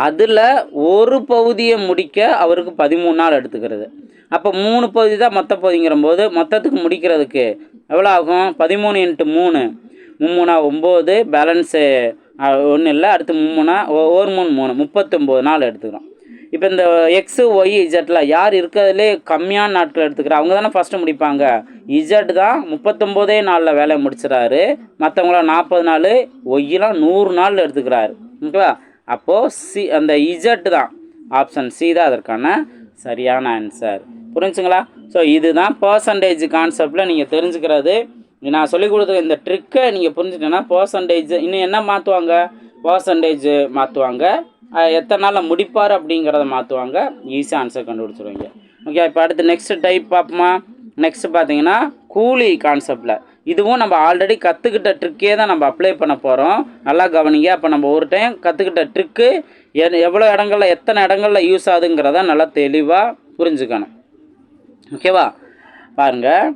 அதில் ஒரு பகுதியை முடிக்க அவருக்கு 13 நாள் எடுத்துக்கிறது. அப்போ 3 பகுதி தான் மொத்த பகுதிங்கிற போது மொத்தத்துக்கு முடிக்கிறதுக்கு எவ்வளோ ஆகும்? 13 × 3 3 9, பேலன்ஸு 1 இல்லை. அடுத்து 3 1 3 39 நாள் எடுத்துக்கிறோம். இப்போ இந்த எக்ஸு ஒய் இஜட்டில் யார் இருக்கிறதுலே கம்மியான நாட்கள் எடுத்துக்கிறா? அவங்க தானே ஃபஸ்ட்டு முடிப்பாங்க. இஜட் தான் 39 நாளில் வேலையை முடிச்சிடறாரு. மற்றவங்களாம் 40 நாள், ஒய்யெலாம் 100 நாளில் எடுத்துக்கிறாரு. ஓகேவா? அப்போது அந்த இஜட் தான், ஆப்ஷன் சி தான் அதற்கான சரியான ஆன்சர். புரிஞ்சுங்களா? ஸோ இதுதான் பர்சன்டேஜ் கான்செப்டில் நீங்கள் தெரிஞ்சுக்கிறது. நான் சொல்லிக் கொடுத்த இந்த ட்ரிக்கை நீங்கள் புரிஞ்சுட்டேன்னா பர்சன்டேஜ் இன்னும் என்ன மாற்றுவாங்க? பர்சன்டேஜ் மாற்றுவாங்க, எத்தனை நாளில் முடிப்பார் அப்படிங்கிறத மாற்றுவாங்க. ஈஸியாக ஆன்சர் கண்டுபிடிச்சிருவீங்க. ஓகே, இப்போ அடுத்து நெக்ஸ்ட் டைப் பார்ப்போமா? நெக்ஸ்ட் பார்த்தீங்கன்னா கூலி கான்செப்டில். இதுவும் நம்ம ஆல்ரெடி கற்றுக்கிட்ட ட்ரிக்கே தான் நம்ம அப்ளை பண்ண போகிறோம். நல்லா கவனிங்க. அப்போ நம்ம ஒரு டைம் கற்றுக்கிட்ட ட்ரிக்கு எவ்வளோ இடங்களில் எத்தனை இடங்களில் யூஸ் ஆகுதுங்கிறத நல்லா தெளிவாக புரிஞ்சுக்கணும். ஓகேவா? பாருங்கள்.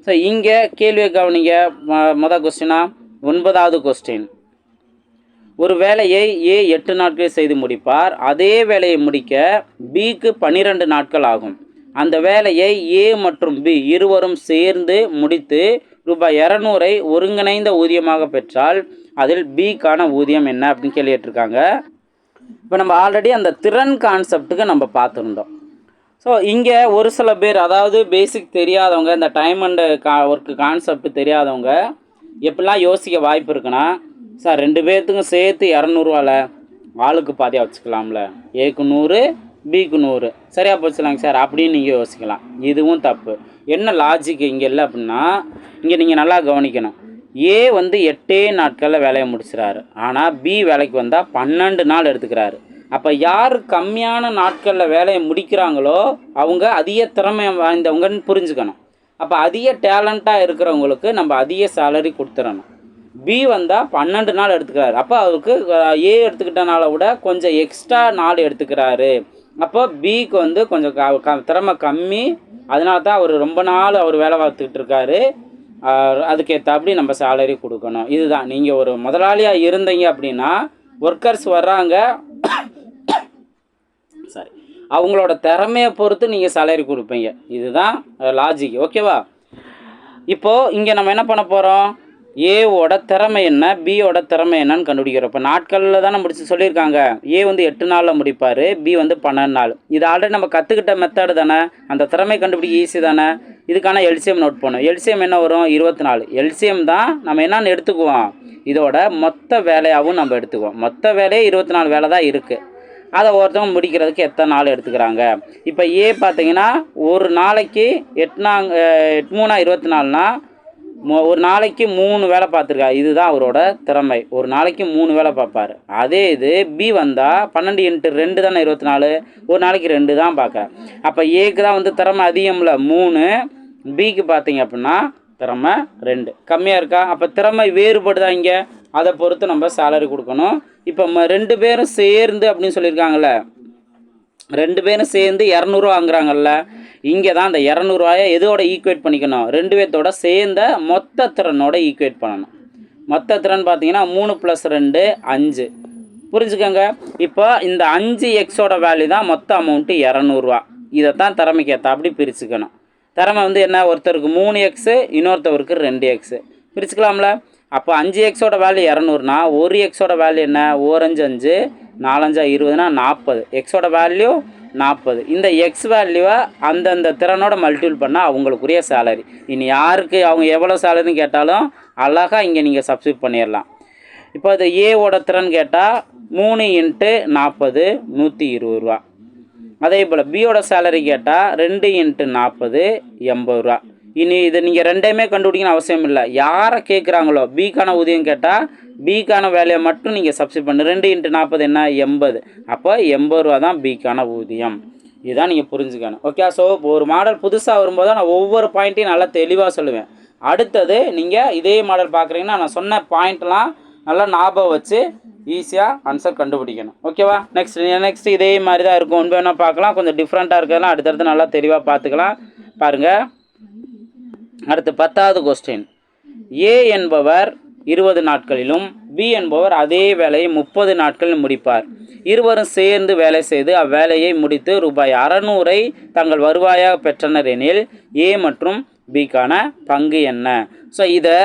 ஸோ இங்கே கேள்வியை கவனிங்க. மொதல் கொஸ்டினா 9வது கொஸ்டின். ஒரு வேலையை ஏ 8 நாட்களில் செய்து முடிப்பார். அதே வேலையை முடிக்க பிக்கு 12 நாட்கள் ஆகும். அந்த வேலையை ஏ மற்றும் பி இருவரும் சேர்ந்து முடித்து ரூபாய் 200 ஒருங்கிணைந்த ஊதியமாக பெற்றால் அதில் பிக்கான ஊதியம் என்ன அப்படின்னு கேள்விட்டுருக்காங்க. இப்போ நம்ம ஆல்ரெடி அந்த திறன் கான்செப்டுக்கு நம்ம பார்த்துருந்தோம். ஸோ இங்கே ஒரு சில பேர், அதாவது பேசிக் தெரியாதவங்க, இந்த டைம் அண்டு ஒர்க்கு கான்செப்ட் தெரியாதவங்க எப்படிலாம் யோசிக்க வாய்ப்பு இருக்குன்னா, சார் 2 பேர்த்துக்கும் சேர்த்து 200ரூவால ஆளுக்கு பாதியாக வச்சுக்கலாம்ல, ஏக்கு 100 பிக்கு 100 சரியாக போச்சுலாங்க சார் அப்படின்னு நீங்கள் யோசிக்கலாம். இதுவும் தப்பு. என்ன லாஜிக் இங்கே இல்லை அப்படின்னா, இங்கே நீங்கள் நல்லா கவனிக்கணும். ஏ வந்து 8 நாட்களில் வேலையை முடிச்சுறாரு, ஆனால் பி வேலைக்கு வந்தால் 12 நாள் எடுத்துக்கிறாரு. அப்போ யார் கம்மியான நாட்களில் வேலையை முடிக்கிறாங்களோ அவங்க அதிக திறமை வாய்ந்தவங்கன்னு புரிஞ்சுக்கணும். அப்போ அதிக டேலண்ட்டாக இருக்கிறவங்களுக்கு நம்ம அதிக சேலரி கொடுத்துடணும். பி வந்தால் 12 நாள் எடுத்துக்கிறாரு, அப்போ அவருக்கு ஏ எடுத்துக்கிட்டனால விட கொஞ்சம் எக்ஸ்ட்ரா நாள் எடுத்துக்கிறாரு. அப்போ பிக்கு வந்து கொஞ்சம் திறமை கம்மி, அதனால தான் அவர் ரொம்ப நாள் அவர் வேலை பார்த்துக்கிட்டு இருக்காரு. அதுக்கேற்றபடி நம்ம சேலரி கொடுக்கணும். இதுதான். நீங்கள் ஒரு முதலாளியாக இருந்தீங்க அப்படின்னா ஒர்க்கர்ஸ் வர்றாங்க, சாரி, அவங்களோட திறமையை பொறுத்து நீங்கள் சேலரி கொடுப்பீங்க. இதுதான் லாஜிக். ஓகேவா? இப்போது இங்கே நம்ம என்ன பண்ண போகிறோம், ஏவோட திறமை என்ன, பியோட திறமை என்னன்னு கண்டுபிடிக்கிறோம். இப்போ நாட்களில் தானே முடிச்சு சொல்லியிருக்காங்க. ஏ வந்து 8 நாளில் முடிப்பார், பி வந்து 12 நாள். இது ஆல்ரெடி நம்ம கற்றுக்கிட்ட மெத்தடு தானே, அந்த திறமை கண்டுபிடிக்க ஈஸி தானே. இதுக்கான எல்சிஎம் நோட் பண்ணும். எல்சிஎம் என்ன வரும், 24. எல்சிஎம் தான் நம்ம என்னென்னு எடுத்துக்குவோம், இதோட மொத்த வேலையாகவும் நம்ம எடுத்துக்குவோம். மொத்த வேலையே 24 வேலை தான் இருக்குது. அதை ஒருத்தவங்க முடிக்கிறதுக்கு எத்தனை நாள் எடுத்துக்கிறாங்க. இப்போ ஏ பார்த்தீங்கன்னா ஒரு நாளைக்கு 8 3 24னா ஒரு நாளைக்கு 3 வேலை பார்த்துருக்கா. இதுதான் அவரோட திறமை. ஒரு நாளைக்கு 3 வேலை பார்ப்பார். அதே இது பி வந்தால் 12 × 2 தானே 24, ஒரு நாளைக்கு 2 தான் பார்க்குறேன். அப்போ ஏக்கு தான் வந்து திறமை அதிகமில்ல 3, பிக்கு பார்த்தீங்க அப்படின்னா திறமை 2 கம்மியாக இருக்கா. அப்போ திறமை வேறுபடுதா இங்கே, அதை பொறுத்து நம்ம சேலரி கொடுக்கணும். இப்போ 2 பேரும் சேர்ந்து அப்படின்னு சொல்லியிருக்காங்கல்ல, 2 பேரும் சேர்ந்து 200 வாங்குறாங்கல்ல, இங்கே தான் அந்த 200 எதோட ஈக்குவேட் பண்ணிக்கணும், 2 பேர்த்தோட சேர்ந்த மொத்த திறனோட ஈக்குவேட் பண்ணணும். மொத்த திறன் பார்த்தீங்கன்னா 3 + 2 5. புரிஞ்சுக்கோங்க. இப்போ இந்த 5x வேல்யூ தான் மொத்த அமௌண்ட்டு 200. இதைத்தான் திறமைக்கு ஏற்ற அப்படி பிரிச்சுக்கணும். திறமை வந்து என்ன, ஒருத்தருக்கு 3x, இன்னொருத்தவருக்கு 2x பிரிச்சுக்கலாம்ல. அப்போ 5x வேல்யூ 200னா 1x வேல்யூ என்ன, 1 5 5 4 5 20னா 40. எக்ஸோட வேல்யூ 40. இந்த எக்ஸ் வேல்யூவை அந்தந்த திறனோட மல்டிபிள் பண்ணால் அவங்களுக்குரிய சேலரி. இனி யாருக்கு அவங்க எவ்வளோ சேலரின்னு கேட்டாலும் அழகாக இங்கே நீங்கள் சப்ஸ்டியூட் பண்ணிடலாம். இப்போ அது ஏவோட திறன் கேட்டால் 3 × 40 120 ரூபா. அதே போல் பியோட சேலரி கேட்டால் 2 × 40 80 ரூபா. இனி இதை நீங்கள் ரெண்டையுமே கண்டுபிடிக்கணும் அவசியம் இல்லை. யாரை கேட்குறாங்களோ பிக்கான ஊதியம் கேட்டால் பிக்கான வேலையை மட்டும் நீங்கள் சப்ஸ்டியூட் பண்ணு. 2 × 40 என்ன 80. அப்போ 80 ரூபா தான் பிக்கான ஊதியம். இதுதான் நீங்கள் புரிஞ்சுக்கணும். ஓகே. ஸோ ஒரு மாடல் புதுசாக வரும்போது தான் நான் ஒவ்வொரு பாயிண்ட்டையும் நல்லா தெளிவாக சொல்லுவேன். அடுத்தது நீங்கள் இதே மாடல் பார்க்குறீங்கன்னா நான் சொன்ன பாயிண்ட்லாம் நல்லா ஞாபகம் வச்சு ஈஸியாக ஆன்சர் கண்டுபிடிக்கணும். ஓகேவா? நெக்ஸ்ட் இதே மாதிரி தான் இருக்கும். ஒன்று வேணால் பார்க்கலாம். கொஞ்சம் டிஃப்ரெண்ட்டாக இருக்கிறதெல்லாம் அடுத்தடுத்து நல்லா தெளிவாக பார்த்துக்கலாம். பாருங்கள். அடுத்து 10வது கொஸ்டின். ஏ என்பவர் 20 நாட்களிலும் பி என்பவர் அதே வேலையை 30 நாட்களில் முடிப்பார். இருவரும் சேர்ந்து வேலை செய்து அவ்வேலையை முடித்து ரூபாய் 600 தங்கள் வருவாயாக பெற்றனர் எனில் ஏ மற்றும் பிக்கான பங்கு என்ன? ஸோ இதை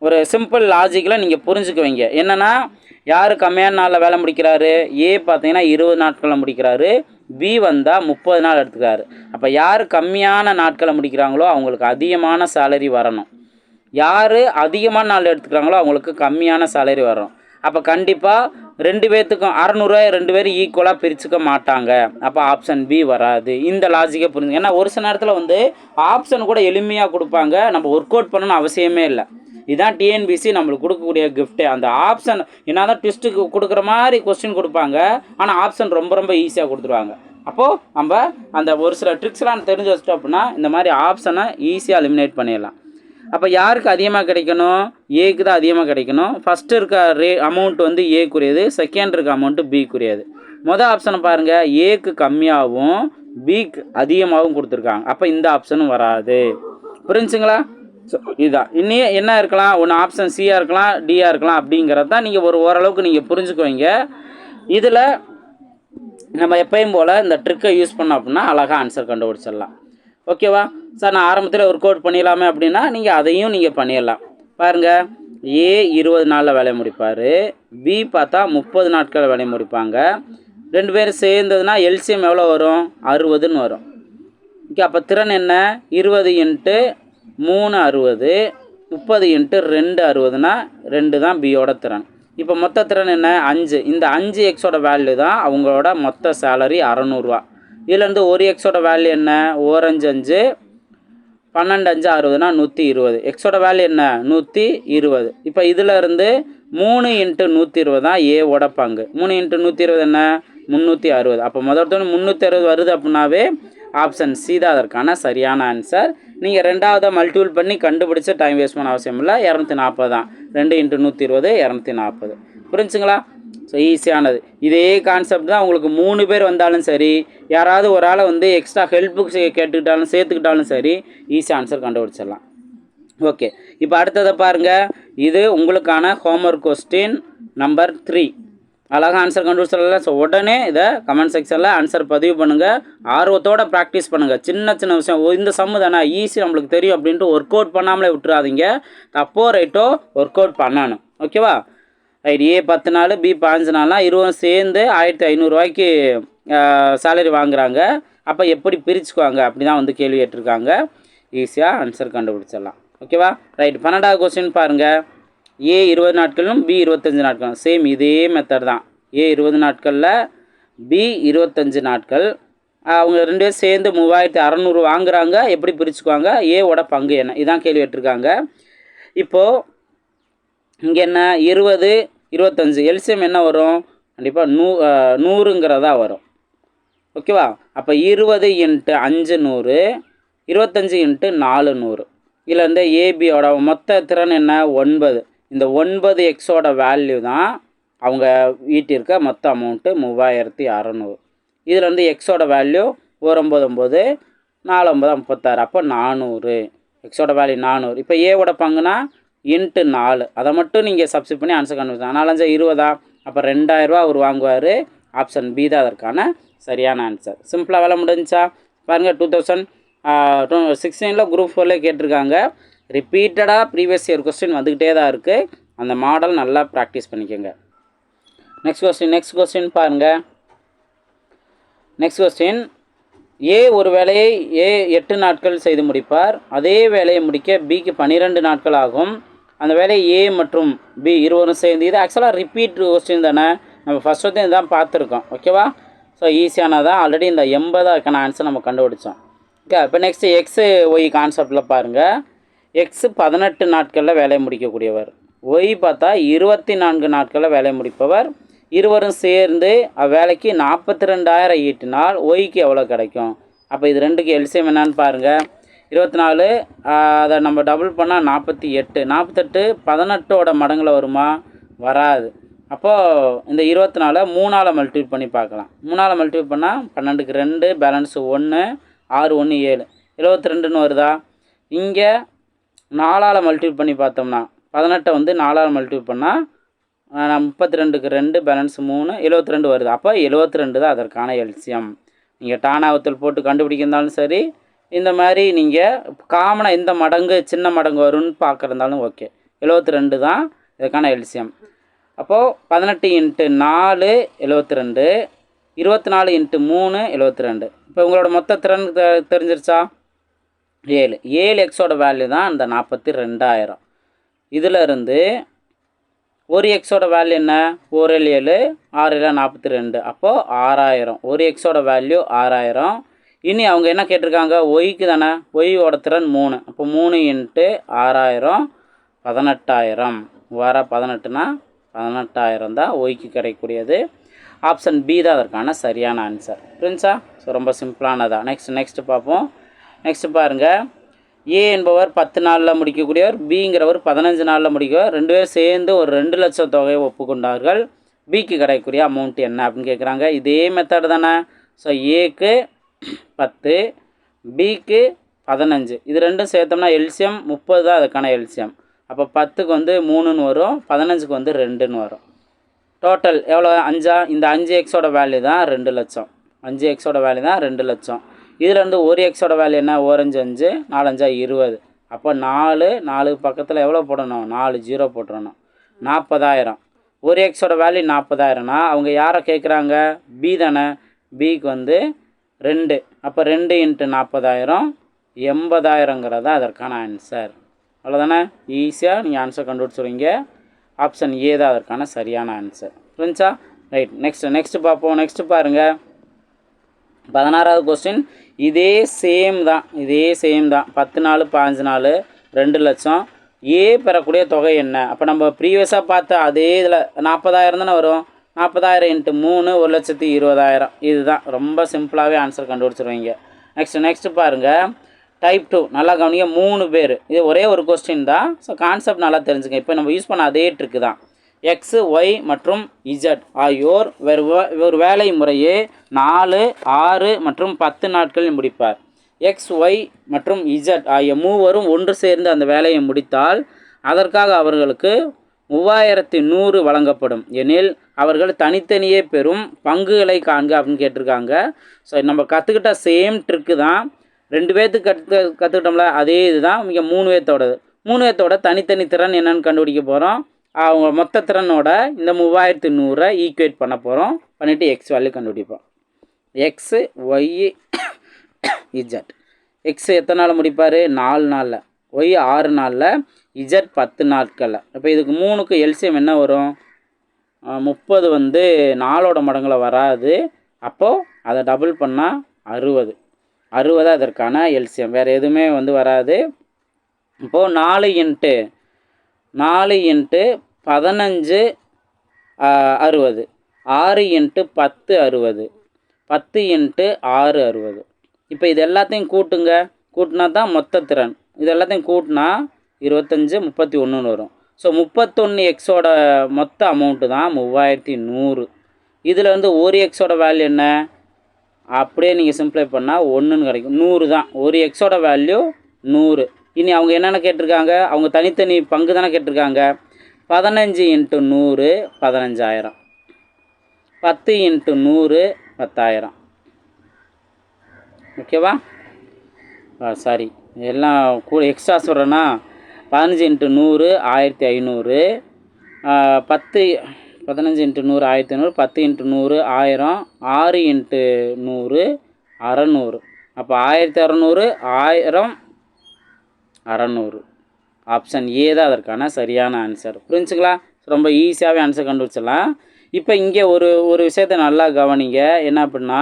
ஒரு சிம்பிள் லாஜிக்கில் நீங்கள் புரிஞ்சுக்குவீங்க. என்னென்னா, யார் கம்மியான நாளில் வேலை முடிக்கிறாரு, ஏ பார்த்தீங்கன்னா 20 நாட்களில் முடிக்கிறாரு, பி வந்தால் 30 நாள் எடுத்துக்கிறாரு. அப்போ யார் கம்மியான நாட்களை முடிக்கிறாங்களோ அவங்களுக்கு அதிகமான சேலரி வரணும். யார் அதிகமான நாள் எடுத்துக்கிறாங்களோ அவங்களுக்கு கம்மியான சேலரி வரும். அப்போ கண்டிப்பாக 2 பேர்த்துக்கும் 600 2 பேரும் ஈக்குவலாக பிரிச்சுக்க மாட்டாங்க. அப்போ ஆப்ஷன் பி வராது. இந்த லாஜிக்கை புரிஞ்சுங்க. ஏன்னா ஒரு சில நேரத்தில் வந்து ஆப்ஷன் கூட எளிமையாக கொடுப்பாங்க, நம்ம ஒர்க் அவுட் பண்ணணும்னு அவசியமே இல்லை. இதுதான் டிஎன்பிசி நம்மளுக்கு கொடுக்கக்கூடிய கிஃப்ட்டே. அந்த ஆப்ஷன் என்ன தான் ட்விஸ்ட்டுக்கு கொடுக்குற மாதிரி கொஸ்டின் கொடுப்பாங்க, ஆனால் ஆப்ஷன் ரொம்ப ரொம்ப ஈஸியாக கொடுத்துருவாங்க. அப்போது நம்ம அந்த ஒரு சில ட்ரிக்ஸ்லாம் தெரிஞ்சு வச்சிட்டோம் அப்படின்னா இந்த மாதிரி ஆப்ஷனை ஈஸியாக எலிமினேட் பண்ணிடலாம். அப்போ யாருக்கு அதிகமாக கிடைக்கணும், ஏக்கு தான் அதிகமாக கிடைக்கணும். ஃபஸ்ட்டு இருக்க அமௌண்ட் வந்து ஏக்குரியது, செகண்ட் இருக்க அமௌண்ட்டு பிக்குரியது. மொதல் ஆப்ஷனை பாருங்கள், ஏக்கு கம்மியாகவும் பிக்கு அதிகமாகவும் கொடுத்துருக்காங்க. அப்போ இந்த ஆப்ஷனும் வராது. புரிஞ்சுங்களா? ஸோ இதுதான். இன்னும் என்ன இருக்கலாம், ஒன்று ஆப்ஷன் சியாக இருக்கலாம், டியாக இருக்கலாம். அப்படிங்கிறது தான் நீங்கள் ஓரளவுக்கு நீங்கள் புரிஞ்சுக்குவீங்க. இதில் நம்ம எப்பயும் போல் இந்த ட்ரிக்கை யூஸ் பண்ணோம் அப்படின்னா அழகாக ஆன்சர் கண்டுபிடிச்சிடலாம். ஓகேவா சார்? நான் ஆரம்பத்தில் ஒர்க் அவுட் பண்ணிடலாமே அப்படின்னா நீங்கள் அதையும் நீங்கள் பண்ணிடலாம். பாருங்கள், ஏ 20 நாளில் வேலையை முடிப்பார், பி பார்த்தா 30 நாட்களில் வேலையை முடிப்பாங்க. 2 பேரும் சேர்ந்ததுன்னா எல்சிஎம் எவ்வளோ வரும்? 60ன்னு வரும். ஓகே, அப்போ திறன் என்ன? 20 × 3 60, 30 × 2 60னா 2 தான் பியோட திறன். இப்போ மொத்த திறன் என்ன? 5. இந்த 5 எக்ஸோட வேல்யூ தான் அவங்களோட மொத்த சேலரி 600 ரூபா. இதுலேருந்து ஒரு எக்ஸோட வேல்யூ என்ன? 1 5 5, 12 5 60னா 120. எக்ஸோட வேல்யூ என்ன? 120. இப்போ இதில் இருந்து 3 × 120 தான் ஏவோட பங்கு. 3 × 120 என்ன? 360. அப்போ முதல்ல 360 வருது அப்படின்னாவே ஆப்ஷன் சி தான் அதற்கான சரியான ஆன்சர். நீங்கள் ரெண்டாவதாக மல்டிபிள் பண்ணி கண்டுபிடிச்ச டைம் வேஸ்ட் பண்ண அவசியம் இல்லை. 240 தான். 2 × 120 240. புரிஞ்சுங்களா? ஸோ ஈஸியானது. இதே கான்செப்ட் தான் உங்களுக்கு 3 பேர் வந்தாலும் சரி, யாராவது ஒரு ஆளை வந்து எக்ஸ்ட்ரா ஹெல்ப்புக்கு கேட்டுக்கிட்டாலும் சேர்த்துக்கிட்டாலும் சரி, ஈஸியாக ஆன்சர் கண்டுபிடிச்சிடலாம். ஓகே, இப்போ அடுத்ததை பாருங்கள். இது உங்களுக்கான ஹோம்ஒர்க் கொஸ்டின் நம்பர் 3. அழகாக ஆன்சர் கண்டுபிடிச்சிடல. ஸோ உடனே இதை கமெண்ட் செக்ஷனில் ஆன்சர் பதிவு பண்ணுங்கள். ஆர்வத்தோடு ப்ராக்டிஸ் பண்ணுங்கள். சின்ன சின்ன விஷயம், இந்த சம்மு தானே ஈஸி நம்மளுக்கு தெரியும் அப்படின்ட்டு ஒர்க் அவுட் பண்ணாமலே விட்டுறாதீங்க. தப்போ ரைட்டோ ஒர்க் அவுட் பண்ணணும். ஓகேவா? ரைட். ஏ 10 நாள், பி 15 நாள்னா 20 சேர்ந்து 1500 ரூபாய்க்கு சேலரி வாங்குகிறாங்க. அப்போ எப்படி பிரிச்சுக்குவாங்க? அப்படி தான் வந்து கேள்வி கேட்டிருக்காங்க. ஈஸியாக ஆன்சர் கண்டுபிடிச்சிடலாம். ஓகேவா? ரைட். 12வது கொஸ்டின் பாருங்கள். ஏ 20 நாட்களும் பி 25 நாட்களும் சேம் இதே மெத்தட் தான். ஏ 20 நாட்களில், பி 25 நாட்கள். அவங்க 2 பேரும் சேர்ந்து 3600 வாங்குகிறாங்க. எப்படி பிரிச்சுக்குவாங்க? ஏவோட பங்கு என்ன? இதான் கேள்வி கேட்டிருக்காங்க. இப்போது இங்கே என்ன? 20 25 எல்சிஎம் என்ன வரும்? கண்டிப்பாக 100ங்கிறதா வரும். ஓகேவா? அப்போ 20 × 5 100, 25 × 4 100. இதில் வந்து ஏபியோட மொத்த திறன் என்ன? 9. இந்த 9 எக்ஸோட வேல்யூ தான் அவங்க ஈட்டிருக்க மொத்த அமௌண்ட்டு 3600. இதில் வந்து எக்ஸோட வேல்யூ 199, 4 9 36. அப்போ 400. எக்ஸோட வேல்யூ 400. இப்போ ஏவோட பங்குனா × 4. அதை மட்டும் நீங்கள் சப்ஸ்டிட் பண்ணி ஆன்சர் கண்டுபிடிச்சாங்க. 4 5 20. அப்போ 2000 ரூபா அவர் வாங்குவார். ஆப்ஷன் பி தான் அதற்கான சரியான ஆன்சர். சிம்பிளாக வேலை முடிஞ்சா பாருங்கள். 2016 குரூப் 4 கேட்டிருக்காங்க. ரிப்பீட்டடாக ப்ரீவியஸ் இயர் கொஸ்டின் வந்துக்கிட்டே தான் இருக்குது. அந்த மாடல் நல்லா ப்ராக்டிஸ் பண்ணிக்கோங்க. நெக்ஸ்ட் கொஸ்டின் பாருங்கள். Next question. ஏ ஒரு வேலையை 8 நாட்கள் செய்து முடிப்பார். அதே வேலையை முடிக்க பிக்கு 12 நாட்கள் ஆகும். அந்த வேலையை ஏ மற்றும் பி இருவரும் சேர்ந்து, இது ஆக்சுவலாக ரிப்பீட் கொஸ்டின் தானே, நம்ம ஃபஸ்ட்டு தான் பார்த்துருக்கோம். ஓகேவா? ஸோ ஈஸியானதான். ஆல்ரெடி இந்த 80க்கான ஆன்சர் நம்ம கண்டுபிடிச்சோம். ஓகே, இப்போ நெக்ஸ்ட்டு எக்ஸு ஒய் கான்செப்டில் பாருங்கள். எக்ஸு 18 நாட்களில் வேலையை முடிக்கக்கூடியவர், ஒய் பார்த்தா 24 நாட்களில் வேலையை முடிப்பவர். இருவரும் சேர்ந்து அவ்வேலைக்கு 42,000 ஈட்டினால் ஒய்க்கு எவ்வளோ கிடைக்கும்? அப்போ இது ரெண்டுக்கு எல்சிஎம் என்னான்னு பாருங்கள். 24 அதை நம்ம டபுள் பண்ணால் 48. 48 18ஓட மடங்கில் வருமா? வராது. அப்போது இந்த 24 3ஆல் மல்டிபிள் பண்ணி பார்க்கலாம். 3ஆல் மல்டிபிள் பண்ணால் 12க்கு 2, பேலன்ஸு 1, 6 1 7, 72ன்னு வருதா? இங்கே 4ஆல் மல்டிபிள் பண்ணி பார்த்தோம்னா 18 வந்து 4ஆல் மல்டிபிள் பண்ணால் 32க்கு 2, பேலன்ஸ் 3, 72 வருது. அப்போ 72 தான் அதற்கான எல்சிஎம். நீங்கள் டானாவத்தில் போட்டு கண்டுபிடிக்கிறதாலும் சரி, இந்த மாதிரி நீங்கள் காமனாக எந்த மடங்கு சின்ன மடங்கு வரும்னு பார்க்குறதாலும் ஓகே. 72 தான் இதுக்கான எல்சிஎம். அப்போது 18 × 4 72, 24 × 3 72. இப்போ உங்களோட மொத்த திறன் தெரிஞ்சிருச்சா? 7 எக்ஸோட வேல்யூ தான் இந்த 42,000. இதில் இருந்து ஒரு எக்ஸோட வேல்யூ என்ன? 4 7 6 42. அப்போது 6000. ஒரு எக்ஸோட வேல்யூ 6000. இனி அவங்க என்ன கேட்டிருக்காங்க? ஒய்க்கு தானே, ஒய்யோட திறன் 3. அப்போ 3 × 6000 18,000. வர 18னா 18,000 தான் ஒய்க்கு கிடைக்கக்கூடியது. ஆப்ஷன் பி தான் அதற்கான சரியான ஆன்சர். புரிஞ்சா? ஸோ ரொம்ப சிம்பிளானதா. நெக்ஸ்ட் பார்ப்போம். நெக்ஸ்ட் பாருங்கள். ஏ என்பவர் 10 நாளில் முடிக்கக்கூடியவர், பிங்கிறவர் 15 நாளில் முடிக்கவர். 2 பேர் சேர்ந்து ஒரு 2 லட்சம் தொகையை ஒப்புக்கொண்டார்கள். பிக்கு கிடைக்கக்கூடிய அமௌண்ட் என்ன அப்படின்னு கேட்குறாங்க. இதே மெத்தட் தானே. ஸோ ஏக்கு 10, பிக்கு 15. இது ரெண்டும் சேர்த்தோம்னா எல்சிஎம் 30 தான் அதுக்கான எல்சிஎம். அப்போ 10க்கு வந்து 3ன்னு வரும், 15க்கு வந்து 2ன்னு வரும். டோட்டல் எவ்வளோ 5 இந்த 5x வேல்யூ தான் 2 லட்சம். 5x வேல்யூ தான் 2 லட்சம். இதுலேருந்து 1x வேல்யூ என்ன? 4 5 5 4 5 20. அப்போ 4 பக்கத்தில் எவ்வளோ போடணும்? 4 0 போட்டுறணும். 40,000. 1x வேல்யூ 40,000னா அவங்க யாரை கேட்குறாங்க? பி தானே. பிக்கு வந்து 2. அப்போ 2 × 40,000 80,000ங்கிறதா அதற்கான ஆன்சர். அவ்வளோதானே. ஈஸியாக நீங்கள் ஆன்சர் கண்டுபிடிச்சிடுவீங்க. ஆப்ஷன் ஏ தான் அதற்கான சரியான ஆன்சர். புரிஞ்சா? ரைட். நெக்ஸ்ட்டு பார்ப்போம். நெக்ஸ்ட்டு பாருங்கள். 16வது கொஸ்டின். இதே சேம் தான் 10 நாள் 15 நாள் 2 லட்சம். ஏ பெறக்கூடிய தொகை என்ன? அப்போ நம்ம ப்ரீவியஸாக பார்த்த அதே இதில் 40,000 தானே வரும். 40,000 × 3 1,20,000. இதுதான் ரொம்ப சிம்பிளாகவே ஆன்சர் கண்டுபிடிச்சிருவீங்க. நெக்ஸ்ட்டு பாருங்கள். டைப் 2 நல்லா கவனிங்க. 3 பேர். இது ஒரே ஒரு கொஸ்டின் தான். ஸோ கான்செப்ட் நல்லா தெரிஞ்சுங்க. இப்போ நம்ம யூஸ் பண்ண அதே ட்ரிக்கு தான். எக்ஸ் ஒய் மற்றும் இஜட் ஆகியோர் ஒரு வேலை முறையே 4 6 மற்றும் 10 நாட்களில் முடிப்பார். எக்ஸ் ஒய் மற்றும் இஜட் ஆகிய மூவரும் ஒன்று சேர்ந்து அந்த வேலையை முடித்தால் அதற்காக அவர்களுக்கு 3100 வழங்கப்படும் எனில் அவர்கள் தனித்தனியே பெறும் பங்குகளை காண்க அப்படின்னு கேட்டிருக்காங்க. ஸோ நம்ம கற்றுக்கிட்ட சேம் ட்ரிக்கு தான். 2 பேர்த்துக்கு கற்றுக்கிட்டோம்ல அதே இதுதான். இங்கே 3 பேர்த்தோட தனித்தனி திறன் என்னென்னு கண்டுபிடிக்க போகிறோம். அவங்க மொத்த திறனோட இந்த 3100 ஈக்குவேட் பண்ண போகிறோம். பண்ணிவிட்டு எக்ஸ் வேல்யூ கண்டுபிடிப்போம். X y z. எக்ஸ் எத்தனை நாள் முடிப்பார்? 4 நாளில். ஒய் 6 நாளில். இஜட் 10 நாட்களில். இப்போ இதுக்கு 3க்கு எல்சிஎம் என்ன வரும்? 30 வந்து 4ஓட மடங்கில் வராது. அப்போது அதை டபுள் பண்ணால் 60 அதற்கான எல்சிஎம். வேறு எதுவுமே வந்து வராது. இப்போது 4 × 15 60. 6 × 10 60. 10 × 6 60. இப்போ இது எல்லாத்தையும் கூட்டினா தான் மொத்த திறன். இது எல்லாத்தையும் கூட்டினா 25 31 வரும். ஸோ 31x மொத்த அமௌண்ட்டு தான் 3100. இதில் வந்து 1x வேல்யூ என்ன? அப்படியே நீங்கள் சிம்ப்ளை பண்ணால் 1ன்னு கிடைக்கும். 100 தான். 1x value 100. இனி அவங்க என்னென்ன கேட்டிருக்காங்க? அவங்க தனித்தனி பங்கு தானே கேட்டிருக்காங்க. 15 × 100 15,000. 10 × 100 10,000. ஓகேவா? சாரி எல்லாம் கூட எக்ஸ்ட்ரா சொல்கிறேன்னா 15 × 100 1500. 15 × 100 1500. 10 × 100 1000. 6 × 100 600. அப்போ 1600 1000 600. ஆப்ஷன் ஏ தான் அதற்கான சரியான ஆன்சர். புரிஞ்சுங்களா? ரொம்ப ஈஸியாகவே ஆன்சர் கண்டுபிடிச்சிடலாம். இப்போ இங்கே ஒரு விஷயத்தை நல்லா கவனிங்க. என்ன அப்படின்னா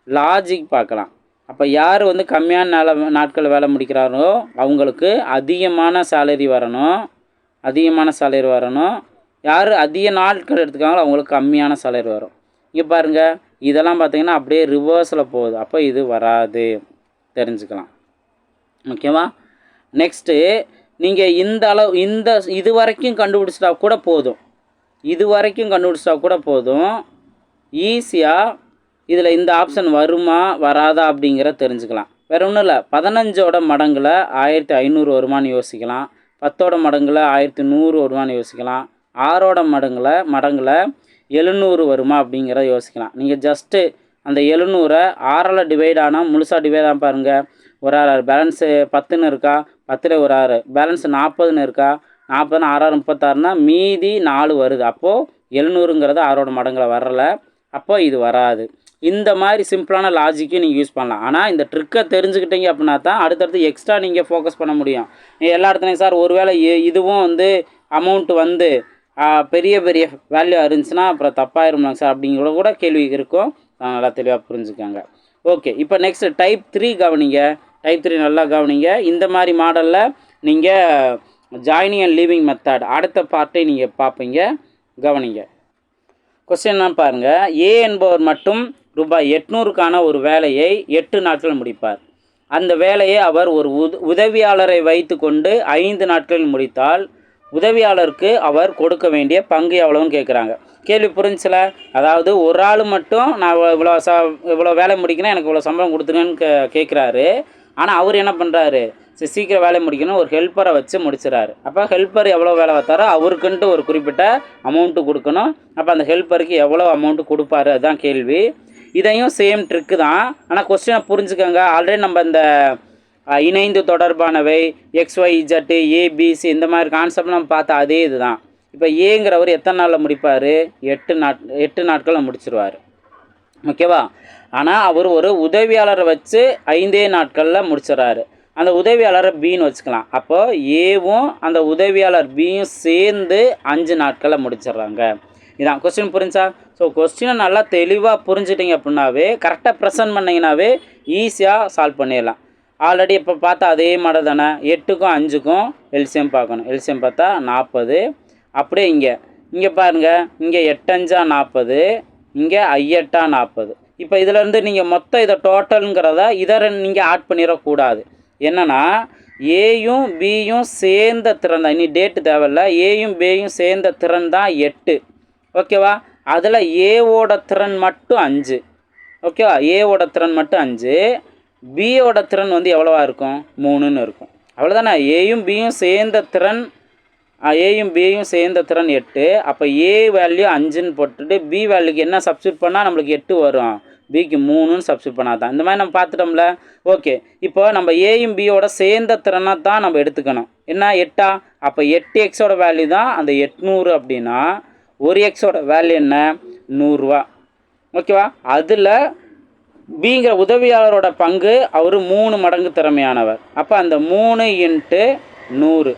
லாஜிக் பார்க்கலாம். அப்போ யார் வந்து கம்மியான நாட்கள் வேலை முடிக்கிறாரோ அவங்களுக்கு அதிகமான சேலரி வரணும். யார் அதிக நாட்கள் எடுத்துக்காங்களோ அவங்களுக்கு கம்மியான சேலரி வரும். இங்கே பாருங்கள், இதெல்லாம் பார்த்திங்கன்னா அப்படியே ரிவர்ஸில் போகுது. அப்போ இது வராது, தெரிஞ்சுக்கலாம். ஓகேவா? நெக்ஸ்ட்டு நீங்கள் இது வரைக்கும் கண்டுபிடிச்சிட்டா கூட போதும். ஈஸியாக இதில் இந்த ஆப்ஷன் வருமா வராதா அப்படிங்கிற தெரிஞ்சுக்கலாம். வேறு ஒன்றும் இல்லை. 15ஓட மடங்கில் 1500 வருமானு யோசிக்கலாம். 10ஓட மடங்கில் 1100 வருமானு யோசிக்கலாம். 6ஓட மடங்கில் 700 வருமா அப்படிங்கிறத யோசிக்கலாம். நீங்கள் ஜஸ்ட்டு அந்த 700 6ஆல் டிவைட் ஆனால் முழுசாக டிவைட் தான் பாருங்கள். ஒரு 6 பேலன்ஸு 10ன்னு இருக்கா, 10ல் ஒரு 6 பேலன்ஸ் 40ன்னு இருக்கா, 40 6 36னா மீதி 4 வருது. அப்போது 700ங்கிறது 6ஓட மடங்கில் வரல. அப்போ இது வராது. இந்த மாதிரி சிம்பிளான லாஜிக்கும் நீங்கள் யூஸ் பண்ணலாம். ஆனால் இந்த ட்ரிக்கை தெரிஞ்சுக்கிட்டீங்க அப்படின்னா தான் அடுத்தடுத்து எக்ஸ்ட்ரா நீங்கள் ஃபோக்கஸ் பண்ண முடியும். எல்லா இடத்துலையும் சார் ஒருவேளை இதுவும் வந்து அமௌண்ட்டு வந்து பெரிய வேல்யூ இருந்துச்சுன்னா அப்புறம் தப்பாயிரும்லாங்க சார் அப்படிங்கிற கூட கேள்வி இருக்கும். நல்லா தெளிவாக புரிஞ்சுக்காங்க. ஓகே, இப்போ நெக்ஸ்ட் டைப் 3 கவனிங்க. டைப் 3 நல்லா கவனிங்க. இந்த மாதிரி மாடலில் நீங்கள் ஜாயினிங் அண்ட் லீவிங் மெத்தட் அடுத்த பார்ட்டை நீங்கள் பார்ப்பீங்க. கவனிங்க. கொஸ்டின் பாருங்கள். ஏ என்பவர் மட்டும் ரூபாய் 800க்கான ஒரு வேலையை 8 நாட்கள் முடிப்பார். அந்த வேலையை அவர் ஒரு உதவியாளரை வைத்து கொண்டு 5 நாட்களில் முடித்தால் உதவியாளருக்கு அவர் கொடுக்க வேண்டிய பங்கு எவ்வளோன்னு கேட்குறாங்க. கேள்வி புரிஞ்சில? அதாவது ஒரு ஆள் மட்டும் நான் இவ்வளோ வேலை முடிக்கணும், எனக்கு இவ்வளோ சம்பளம் கொடுத்துருங்கன்னு கேட்குறாரு. ஆனால் அவர் என்ன பண்ணுறாரு, சீக்கிரம் வேலையை முடிக்கணும், ஒரு ஹெல்ப்பரை வச்சு முடிச்சிடறாரு. அப்போ ஹெல்ப்பர் எவ்வளோ வேலை பார்த்தாரோ அவருக்குன்ட்டு ஒரு குறிப்பிட்ட அமௌண்ட்டு கொடுக்கணும். அப்போ அந்த ஹெல்ப்பருக்கு எவ்வளோ அமௌண்ட்டு கொடுப்பாரு, அதுதான் கேள்வி. இதையும் சேம் ட்ரிக்கு தான். ஆனால் கொஸ்டினை புரிஞ்சுக்கோங்க. ஆல்ரெடி நம்ம இந்த இணைந்து தொடர்பானவை XYZ ABC இந்த மாதிரி கான்செப்ட் நம்ம பார்த்தா அதே இது தான். இப்போ ஏங்கிறவர் எத்தனை நாளில் முடிப்பார், 8 நாட்களில் முடிச்சிருவார். ஓகேவா? ஆனால் அவர் ஒரு உதவியாளரை வச்சு 5 நாட்களில் முடிச்சிடறாரு. அந்த உதவியாளரை பின்னு வச்சுக்கலாம். அப்போ ஏவும் அந்த உதவியாளர் பியும் சேர்ந்து 5 நாட்களில் முடிச்சிடுறாங்க. இதான் கொஸ்டின். புரிஞ்சா? ஸோ கொஸ்டினை நல்லா தெளிவாக புரிஞ்சுட்டிங்க அப்படின்னாவே, கரெக்டாக ப்ரெசென்ட் பண்ணிங்கனாவே ஈஸியாக சால்வ் பண்ணிடலாம். ஆல்ரெடி இப்போ பார்த்தா அதே மாதிரி தானே, 8க்கும் 5க்கும் எல்சிஎம் பார்க்கணும். எல்சிஎம் பார்த்தா 40. அப்படியே இங்கே பாருங்கள், இங்கே 8 5 40, இங்கே 8 40. இப்போ இதிலேருந்து நீங்கள் மொத்தம் இதை டோட்டலுங்கிறத இதை நீங்கள் ஆட் பண்ணிடக்கூடாது. என்னென்னா ஏயும் பியும் சேர்ந்த திறன் தான், இனி டேட்டு தேவையில்ல, ஏயும் பியும் சேர்ந்த திறன் தான் 8. ஓகேவா? அதில் ஏவோட திறன் மட்டும் 5. ஓகேவா? ஏவோட திறன் மட்டும் 5, பியோட திறன் வந்து எவ்வளோவா இருக்கும், 3ன்னு இருக்கும். அவ்வளோதானே. ஏயும் பியும் சேர்ந்த திறன், ஏயும் பியும் சேர்ந்த திறன் 8. அப்போ ஏ வேல்யூ 5ன்னு போட்டுட்டு பி வேல்யூக்கு என்ன சப்ஸ்டியூட் பண்ணால் நம்மளுக்கு 8 வரும், பிக்கு 3ன்னு சப்ஸ்டியூட் பண்ணாதான். இந்த மாதிரி நம்ம பார்த்துட்டோம்ல. ஓகே, இப்போ நம்ம ஏயும் பியோட சேர்ந்த திறனை தான் நம்ம எடுத்துக்கணும். என்ன 8? அப்போ 8x வேல்யூ தான் அந்த 800 அப்படின்னா 1x வேல்யூ என்ன, 100 ரூபா. ஓகேவா? அதில் பிங்கிற உதவியாளரோட பங்கு அவர் 3 மடங்கு திறமையானவர். அப்போ அந்த 3 × 100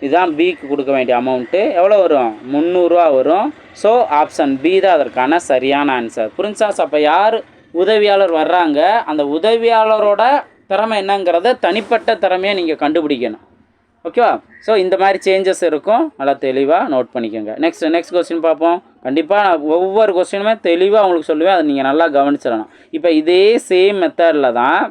இதுதான் பிக்கு கொடுக்க வேண்டிய அமௌண்ட்டு. எவ்வளோ வரும், 300 ரூபா வரும். ஸோ ஆப்ஷன் பி தான் அதற்கான சரியான ஆன்சர். புரிஞ்சா? அப்போ யார் உதவியாளர் வர்றாங்க, அந்த உதவியாளரோட திறமை என்னங்கிறத தனிப்பட்ட திறமையை நீங்கள் கண்டுபிடிக்கணும். ஓகேவா? ஸோ இந்த மாதிரி சேஞ்சஸ் இருக்கும், நல்லா தெளிவாக நோட் பண்ணிக்கோங்க. நெக்ஸ்ட் கொஸ்டின் பார்ப்போம். கண்டிப்பாக நான் ஒவ்வொரு கொஸ்டினுமே தெளிவாக உங்களுக்கு சொல்லுவேன், அதை நீங்கள் நல்லா கவனிச்சிடணும். இப்போ இதே சேம் மெத்தடில் தான்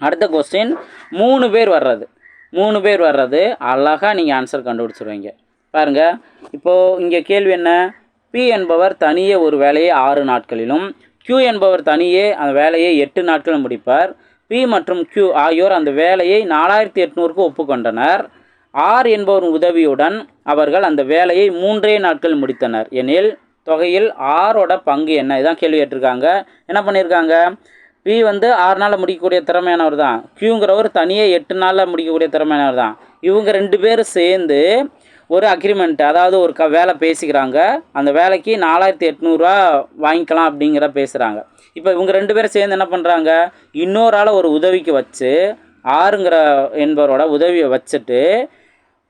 அடுத்த கொஸ்டின் 3 பேர் வர்றது அழகாக நீங்கள் ஆன்சர் கண்டுபிடிச்சிருவீங்க. பாருங்கள், இப்போது இங்கே கேள்வி என்ன, பி என்பவர் தனியே ஒரு வேலையை 6 நாட்களிலும், Q என்பவர் தனியே அந்த வேலையை 8 நாட்களில் முடிப்பார். P மற்றும் Q ஆகியோர் அந்த வேலையை 4800க்கு ஒப்புக்கொண்டனர். R என்பவர் உதவியுடன் அவர்கள் அந்த வேலையை 3 நாட்கள் முடித்தனர் எனில் தொகையில் ஆரோட பங்கு என்ன, இதான் கேள்வி கேட்டிருக்காங்க. என்ன பண்ணியிருக்காங்க, P வந்து 6 நாளில் முடிக்கக்கூடிய திறமையானவர் தான், Qங்கிறவர் தனியே 8 நாளில் முடிக்கக்கூடிய திறமையானவர் தான். இவங்க 2 பேரும் சேர்ந்து ஒரு அக்ரிமெண்ட், அதாவது ஒரு வேலை பேசிக்கிறாங்க. அந்த வேலைக்கு 4800 வாங்கிக்கலாம் அப்படிங்கிற பேசுகிறாங்க. இப்போ இவங்க 2 பேரும் சேர்ந்து என்ன பண்ணுறாங்க, இன்னொரு ஆளை ஒரு உதவிக்கு வச்சு ஆறுங்கிற என்பவரோட உதவியை வச்சுட்டு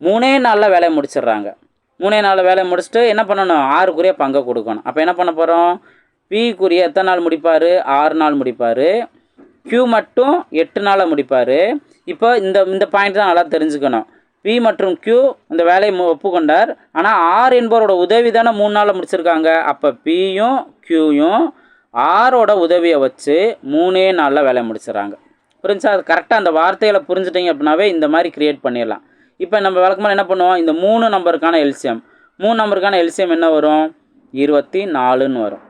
3 நாளில் வேலையை முடிச்சிடுறாங்க. 3 நாளில் வேலையை முடிச்சுட்டு என்ன பண்ணணும், 6க்குரிய பங்கை கொடுக்கணும். அப்போ என்ன பண்ண போகிறோம், Pக்குரிய எத்தனை நாள் முடிப்பார், 6 நாள் முடிப்பார். Q மட்டும் 8 நாளில் முடிப்பார். இப்போ இந்த பாயிண்ட் தான் நல்லா தெரிஞ்சுக்கணும். P மற்றும் Q இந்த வேலையை ஒப்புக்கொண்டார். ஆனால் R என்பவரோட உதவி தானே 3 நாளில் முடிச்சிருக்காங்க. அப்போ Pயும் Qயும் ஆரோட உதவியை வச்சு 3 நாளில் வேலையை முடிச்சிடறாங்க. புரிஞ்சா? அது கரெக்டாக அந்த வார்த்தைகளை புரிஞ்சுட்டிங்க அப்படின்னாவே இந்த மாதிரி க்ரியேட் பண்ணிடலாம். இப்போ நம்ம வழக்கமாக என்ன பண்ணுவோம், இந்த 3 நம்பருக்கான எல்சிஎம், 3 நம்பருக்கான எல்சிஎம் என்ன வரும், 24ன்னு வரும்.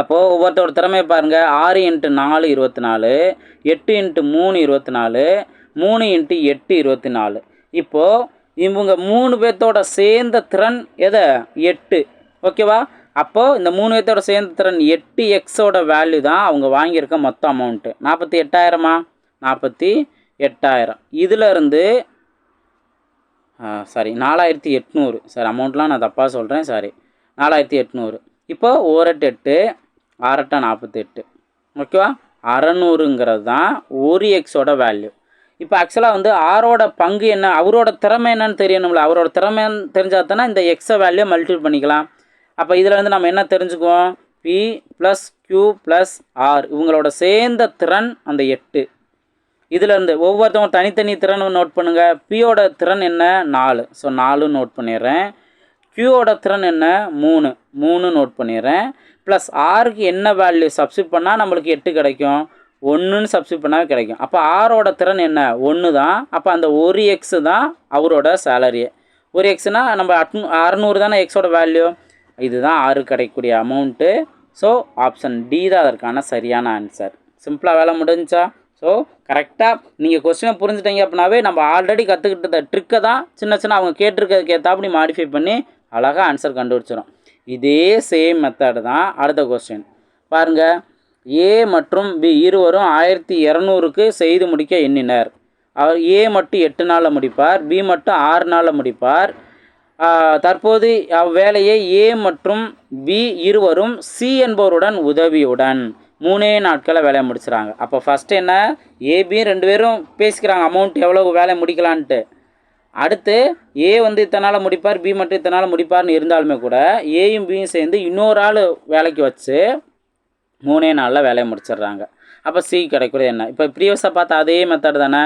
அப்போது ஒவ்வொருத்தரோட திறமையை பாருங்கள், 6 × 4 24, 8 × 3 24, 3 × 8 24. இப்போது இவங்க 3 பேர்த்தோட சேர்ந்த திறன் எதை, 8. ஓகேவா? அப்போது இந்த 3 பேர்த்தோட சேர்ந்த திறன் 8x வேல்யூ தான் அவங்க வாங்கியிருக்க மொத்த அமௌண்ட்டு. 48,000மா, 48,000. இதிலேருந்து 4800, சாரி அமௌண்ட்லாம் நான் தப்பாக சொல்கிறேன், சாரி 4800. இப்போ 1 8 6 48. ஓகேவா? 600ங்கிறது தான் 1x வேல்யூ. இப்போ ஆக்சுவலாக வந்து ஆரோட பங்கு என்ன, அவரோட திறமை என்னன்னு தெரியணும்ல, அவரோட திறமை தெரிஞ்சால் தானே இந்த எக்ஸை வேல்யூ மல்டிபிள் பண்ணிக்கலாம். அப்போ இதில் வந்து நம்ம என்ன தெரிஞ்சுக்குவோம், P + Q + R இவங்களோட சேர்ந்த திறன் அந்த 8. இதிலேருந்து ஒவ்வொருத்தவங்க தனித்தனி திறன் நோட் பண்ணுங்கள். Pயோட திறன் என்ன, 4, ஸோ 4 நோட் பண்ணிடுறேன். Qயோட திறன் என்ன, 3 நோட் பண்ணிடுறேன். ப்ளஸ் ஆருக்கு என்ன வேல்யூ சப்ஸ்டியூட் பண்ணால் நம்மளுக்கு 8 கிடைக்கும், 1ன்னு சப்ஸ்டியூட் பண்ணால் கிடைக்கும். அப்போ ஆரோட திறன் என்ன, 1 தான். அப்போ அந்த 1x தான் அவரோட சேலரியே. 1xனா நம்ம 600 தானே எக்ஸோட வேல்யூ, இதுதான் ஆறுக்கு கிடைக்கக்கூடிய அமௌண்ட்டு. ஸோ ஆப்ஷன் டி தான் அதற்கான சரியான ஆன்சர். சிம்பிளாக வேலை முடிஞ்சா? ஸோ கரெக்டாக நீங்கள் கொஸ்டினை புரிஞ்சுட்டீங்க அப்படின்னாவே நம்ம ஆல்ரெடி கற்றுக்கிட்ட ட்ரிக்கை தான் சின்ன சின்ன அவங்க கேட்டிருக்கிறதுக்கு ஏற்றாப்படி மாடிஃபை பண்ணி அழகாக ஆன்சர் கண்டுபிடிச்சிடும். இதே சேம் மெத்தடு தான் அடுத்த கொஸ்டின் பாருங்கள். ஏ மற்றும் பி இருவரும் 1200க்கு செய்து முடிக்க எண்ணினர். அவர் ஏ மட்டும் 8 நாளில் முடிப்பார், பி மட்டும் 6 நாளில் முடிப்பார். தற்போது அவ்வேலையை ஏ மற்றும் பி இருவரும் சி என்பவருடன் உதவியுடன் 3 நாட்களில் வேலையை முடிச்சுறாங்க. அப்போ ஃபஸ்ட்டு என்ன, ஏபி 2 பேரும் பேசிக்கிறாங்க அமௌண்ட் எவ்வளோ வேலை முடிக்கலான்ட்டு. அடுத்து ஏ வந்து இத்தனை நாள் முடிப்பார், பி மட்டும் இத்தனை நாள் முடிப்பார்னு இருந்தாலுமே கூட ஏயும் பியும் சேர்ந்து இன்னொரு ஆள் வேலைக்கு வச்சு 3 நாளில் வேலையை முடிச்சிடுறாங்க. அப்போ சி கிடைக்கிறது என்ன? இப்போ ப்ரீவியஸாக பார்த்த அதே மெத்தட் தானே.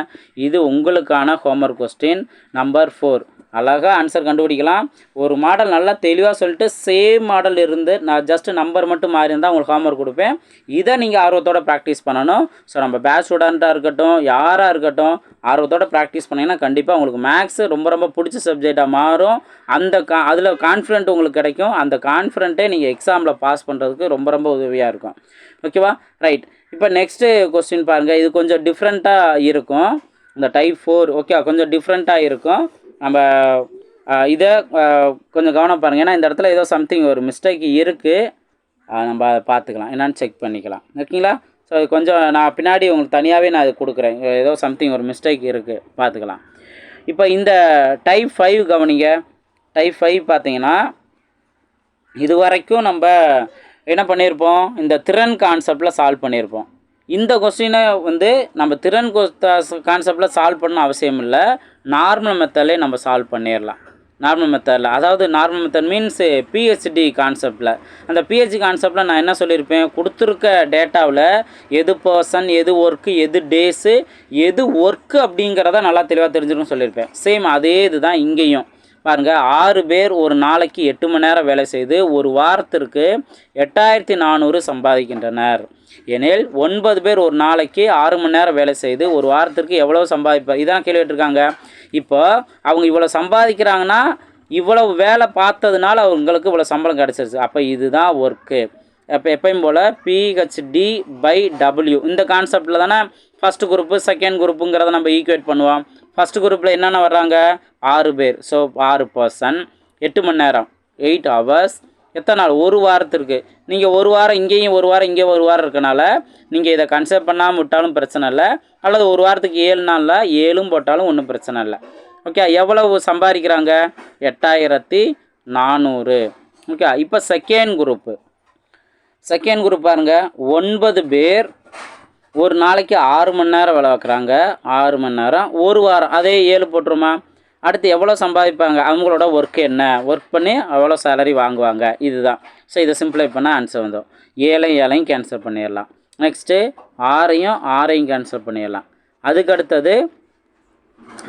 இது உங்களுக்கான ஹோம்ஒர்க் கொஸ்டின் நம்பர் 4. அழகாக ஆன்சர் கண்டுபிடிக்கலாம். ஒரு மாடல் நல்லா தெளிவாக சொல்லிட்டு சேம் மாடல் இருந்து நான் ஜஸ்ட்டு நம்பர் மட்டும் மாறி இருந்தால் உங்களுக்கு ஹோம்ஒர்க் கொடுப்பேன். இதை நீங்கள் ஆர்வத்தோடு ப்ராக்டிஸ் பண்ணணும். ஸோ நம்ம பேட்ச் ஸ்டூடெண்ட்டாக இருக்கட்டும், யாராக இருக்கட்டும், ஆர்வத்தோடு ப்ராக்டிஸ் பண்ணிங்கன்னா கண்டிப்பாக உங்களுக்கு மேக்ஸு ரொம்ப ரொம்ப பிடிச்ச சப்ஜெக்டாக மாறும். அதில் கான்ஃபிடென்ட் உங்களுக்கு கிடைக்கும். அந்த கான்ஃபிடென்ட்டே நீங்கள் எக்ஸாமில் பாஸ் பண்ணுறதுக்கு ரொம்ப ரொம்ப உதவியாக இருக்கும். ஓகேவா? ரைட். இப்போ நெக்ஸ்ட்டு கொஸ்டின் பாருங்கள். இது கொஞ்சம் டிஃப்ரெண்ட்டாக இருக்கும். இந்த டைப் 4 ஓகே கொஞ்சம் டிஃப்ரெண்ட்டாக இருக்கும். நம்ம இதை கொஞ்சம் கவனம் பாருங்கள். ஏன்னா இந்த இடத்துல ஏதோ சம்திங் ஒரு மிஸ்டேக் இருக்குது. நம்ம அதை பார்த்துக்கலாம், என்னென்னு செக் பண்ணிக்கலாம். ஓகேங்களா? ஸோ அது கொஞ்சம் நான் பின்னாடி உங்களுக்கு தனியாகவே நான் இது கொடுக்குறேன். ஏதோ சம்திங் ஒரு மிஸ்டேக் இருக்குது, பார்த்துக்கலாம். இப்போ இந்த டைப் 5 கவனிங்க. டைப் 5 பார்த்தீங்கன்னா இது வரைக்கும் நம்ம என்ன பண்ணியிருப்போம், இந்த திறன் கான்செப்டில் சால்வ் பண்ணியிருப்போம். இந்த கொஸ்டினை வந்து நம்ம திறன் கான்செப்டில் சால்வ் பண்ண அவசியம் இல்லை, நார்மல் மெத்தட்லேயே நம்ம சால்வ் பண்ணிடலாம். நார்மல் மெத்தடில், அதாவது நார்மல் மெத்தட் மீன்ஸ் பிஹெச்டி கான்செப்டில். அந்த பிஹெச்டி கான்செப்டில் நான் என்ன சொல்லியிருப்பேன், கொடுத்துருக்க டேட்டாவில் எது பர்சன், எது ஒர்க்கு, எது டேஸு, எது ஒர்க்கு அப்படிங்கிறத நல்லா தெளிவாக தெரிஞ்சுக்கணும்னு சொல்லியிருப்பேன். சேம் அதே இது தான் இங்கேயும் பாருங்கள். 6 பேர் ஒரு நாளைக்கு 8 மணி நேரம் வேலை செய்து ஒரு வாரத்திற்கு 8400 சம்பாதிக்கின்றனர் எனில் 9 பேர் ஒரு நாளைக்கு 6 மணி நேரம் வேலை செய்து ஒரு வாரத்திற்கு எவ்வளோ சம்பாதிப்பார்? இதான் கேள்வி கேட்டிருக்காங்க. இப்போ அவங்க இவ்வளோ சம்பாதிக்கிறாங்கன்னா இவ்வளவு வேலை பார்த்ததுனால அவங்களுக்கு இவ்வளோ சம்பளம் கிடச்சிருச்சு. அப்போ இதுதான் ஒர்க்கு. அப்போ எப்பயும் போல் PHD/W இந்த கான்செப்டில் தானே ஃபஸ்ட்டு குரூப்பு செகண்ட் குரூப்புங்கிறத நம்ம ஈக்குவேட் பண்ணுவோம். ஃபஸ்ட்டு குரூப்பில் என்னென்ன வர்றாங்க, 6 பேர். ஸோ 6 பர்சன், 8 மணி நேரம், 8 ஹவர்ஸ். எத்தனை நாள்? ஒரு வாரத்திற்கு. நீங்கள் ஒரு வாரம் இங்கேயும் ஒரு வாரம் இங்கே ஒரு வாரம் இருக்கனால நீங்கள் இதை கன்சிடர் பண்ணாமல் விட்டாலும் பிரச்சனை இல்லை, அல்லது ஒரு வாரத்துக்கு 7 நாளில் 7 போட்டாலும் ஒன்றும் பிரச்சனை இல்லை. ஓகே, எவ்வளவு சம்பாதிக்கிறாங்க? 8400. ஓகே, இப்போ செகண்ட் குரூப்பு பாருங்கள். 9 பேர் ஒரு நாளைக்கு 6 மணி நேரம் வேலை வைக்கிறாங்க. 6 மணி நேரம் ஒரு வாரம், அதே 7 போட்டுருமா? அடுத்து எவ்வளோ சம்பாதிப்பாங்க, அவங்களோட ஒர்க் என்ன, ஒர்க் பண்ணி எவ்வளோ சேலரி வாங்குவாங்க, இதுதான். ஸோ இதை சிம்பிளை பண்ணால் ஆன்சர் வந்துடும். 7 கேன்சல் பண்ணிடலாம். நெக்ஸ்ட்டு 6 கேன்சல் பண்ணிடலாம். அதுக்கு அடுத்தது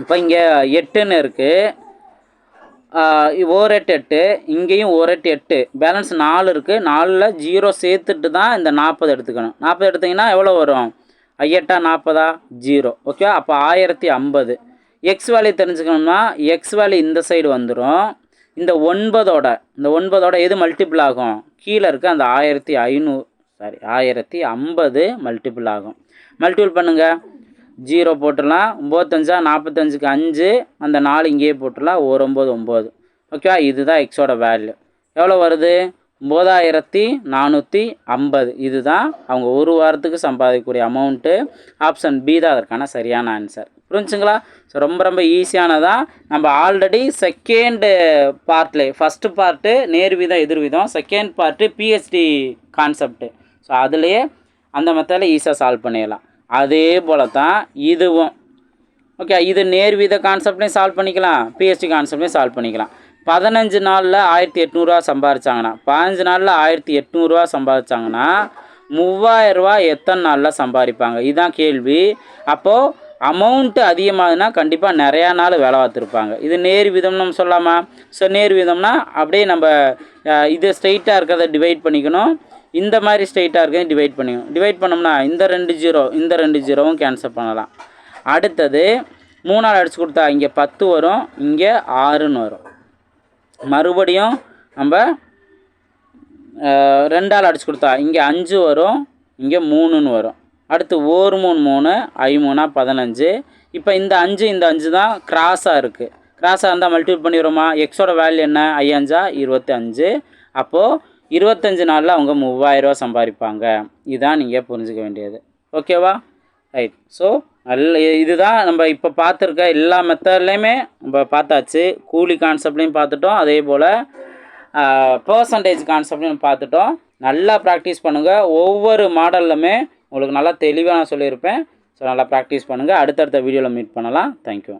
இப்போ இங்கே 8ன்னு இருக்குது, ஓர் 8 8, இங்கேயும் ஓர் 8 8, பேலன்ஸ் 4 இருக்குது. 4ல் 0 சேர்த்துட்டு தான் இந்த 40 எடுத்துக்கணும். 40 எடுத்திங்கன்னா எவ்வளோ வரும்? 8 40 0. ஓகே, அப்போ 1050. எக்ஸ் வேல்யூ தெரிஞ்சுக்கணும்னா எக்ஸ் வேல்யூ இந்த சைடு வந்துடும். இந்த 9ஓட எது மல்டிபிள் ஆகும்? கீழே இருக்க அந்த 1050 மல்டிபிள் ஆகும். மல்டிபிள் பண்ணுங்கள். 0 போட்டுடலாம். 95 45க்கு 5, அந்த 4 இங்கேயே போட்டுடலாம். 9 ஓகேவா? இதுதான் எக்ஸோட வேல்யூ. எவ்வளோ வருது? 9450. இதுதான் அவங்க ஒரு வாரத்துக்கு சம்பாதிக்கக்கூடிய அமௌண்ட்டு. ஆப்ஷன் பி தான் அதற்கான சரியான ஆன்சர். புரிஞ்சுங்களா? ஸோ ரொம்ப ரொம்ப ஈஸியானதான். நம்ம ஆல்ரெடி செகண்டு பார்ட்லேயே, ஃபஸ்ட்டு பார்ட்டு நேர்விதம் எதிர்விதம், second part PhD concept. So அதுலேயே அந்த மெத்தடில் ஈஸியாக சால்வ் பண்ணிடலாம். அதே போல் தான் இதுவும். ஓகே, இது நேர்வித கான்செப்ட்லேயும் சால்வ் பண்ணிக்கலாம், பிஹெச்டி கான்செப்ட்லேயும் சால்வ் பண்ணிக்கலாம். 15 நாளில் 1800 சம்பாதிச்சாங்கன்னா, 15 நாளில் 1800 சம்பாதிச்சாங்கன்னா 3000 எத்தனை நாளில் சம்பாதிப்பாங்க? இதுதான் கேள்வி. அப்போது அமௌண்ட்டு அதிகமாகுதுன்னா கண்டிப்பாக நிறையா நாள் வேலை பார்த்துருப்பாங்க. இது நேர் விதம் நம்ம சொல்லாமா? ஸோ நேர் விதம்னா அப்படியே நம்ம இது ஸ்ட்ரெயிட்டாக இருக்கிறத டிவைட் பண்ணிக்கணும், இந்த மாதிரி ஸ்ட்ரெயிட்டாக இருக்கிறத டிவைட் பண்ணிக்கணும். டிவைட் பண்ணோம்னா இந்த 2 ஜீரோவும் கேன்சல் பண்ணலாம். அடுத்தது 3ஆல் அடித்து கொடுத்தா இங்கே 10 வரும், இங்கே 6ன்னு வரும். மறுபடியும் நம்ம 2ஆல் அடித்து கொடுத்தா இங்கே 5 வரும், இங்கே 3ன்னு வரும். அடுத்து 1 3 3 I 3 15. இப்போ இந்த 5 தான் கிராஸாக இருக்குது. கிராஸாக இருந்தால் மல்டிபிள் பண்ணிடுறோமா? எக்ஸோட வேல்யூ என்ன? I 5 25. அப்போது 25 நாளில் அவங்க 3000 ரூபா சம்பாதிப்பாங்க. இதுதான் நீங்கள் புரிஞ்சுக்க வேண்டியது. ஓகேவா? ரைட். ஸோ இதுதான் நம்ம இப்போ பார்த்துருக்க எல்லா மெத்தட்லேயுமே நம்ம பார்த்தாச்சு. கூலி கான்செப்ட்லேயும் பார்த்துட்டோம், அதே போல் பர்சன்டேஜ் கான்செப்ட்லையும் பார்த்துட்டோம். நல்லா ப்ராக்டிஸ் பண்ணுங்கள். ஒவ்வொரு மாடல்லுமே உங்களுக்கு நல்லா தெளிவாக நான் சொல்லியிருப்பேன். ஸோ நல்லா ப்ராக்டிஸ் பண்ணுங்கள். அடுத்தடுத்த வீடியோவில் மீட் பண்ணலாம். தேங்க்யூ.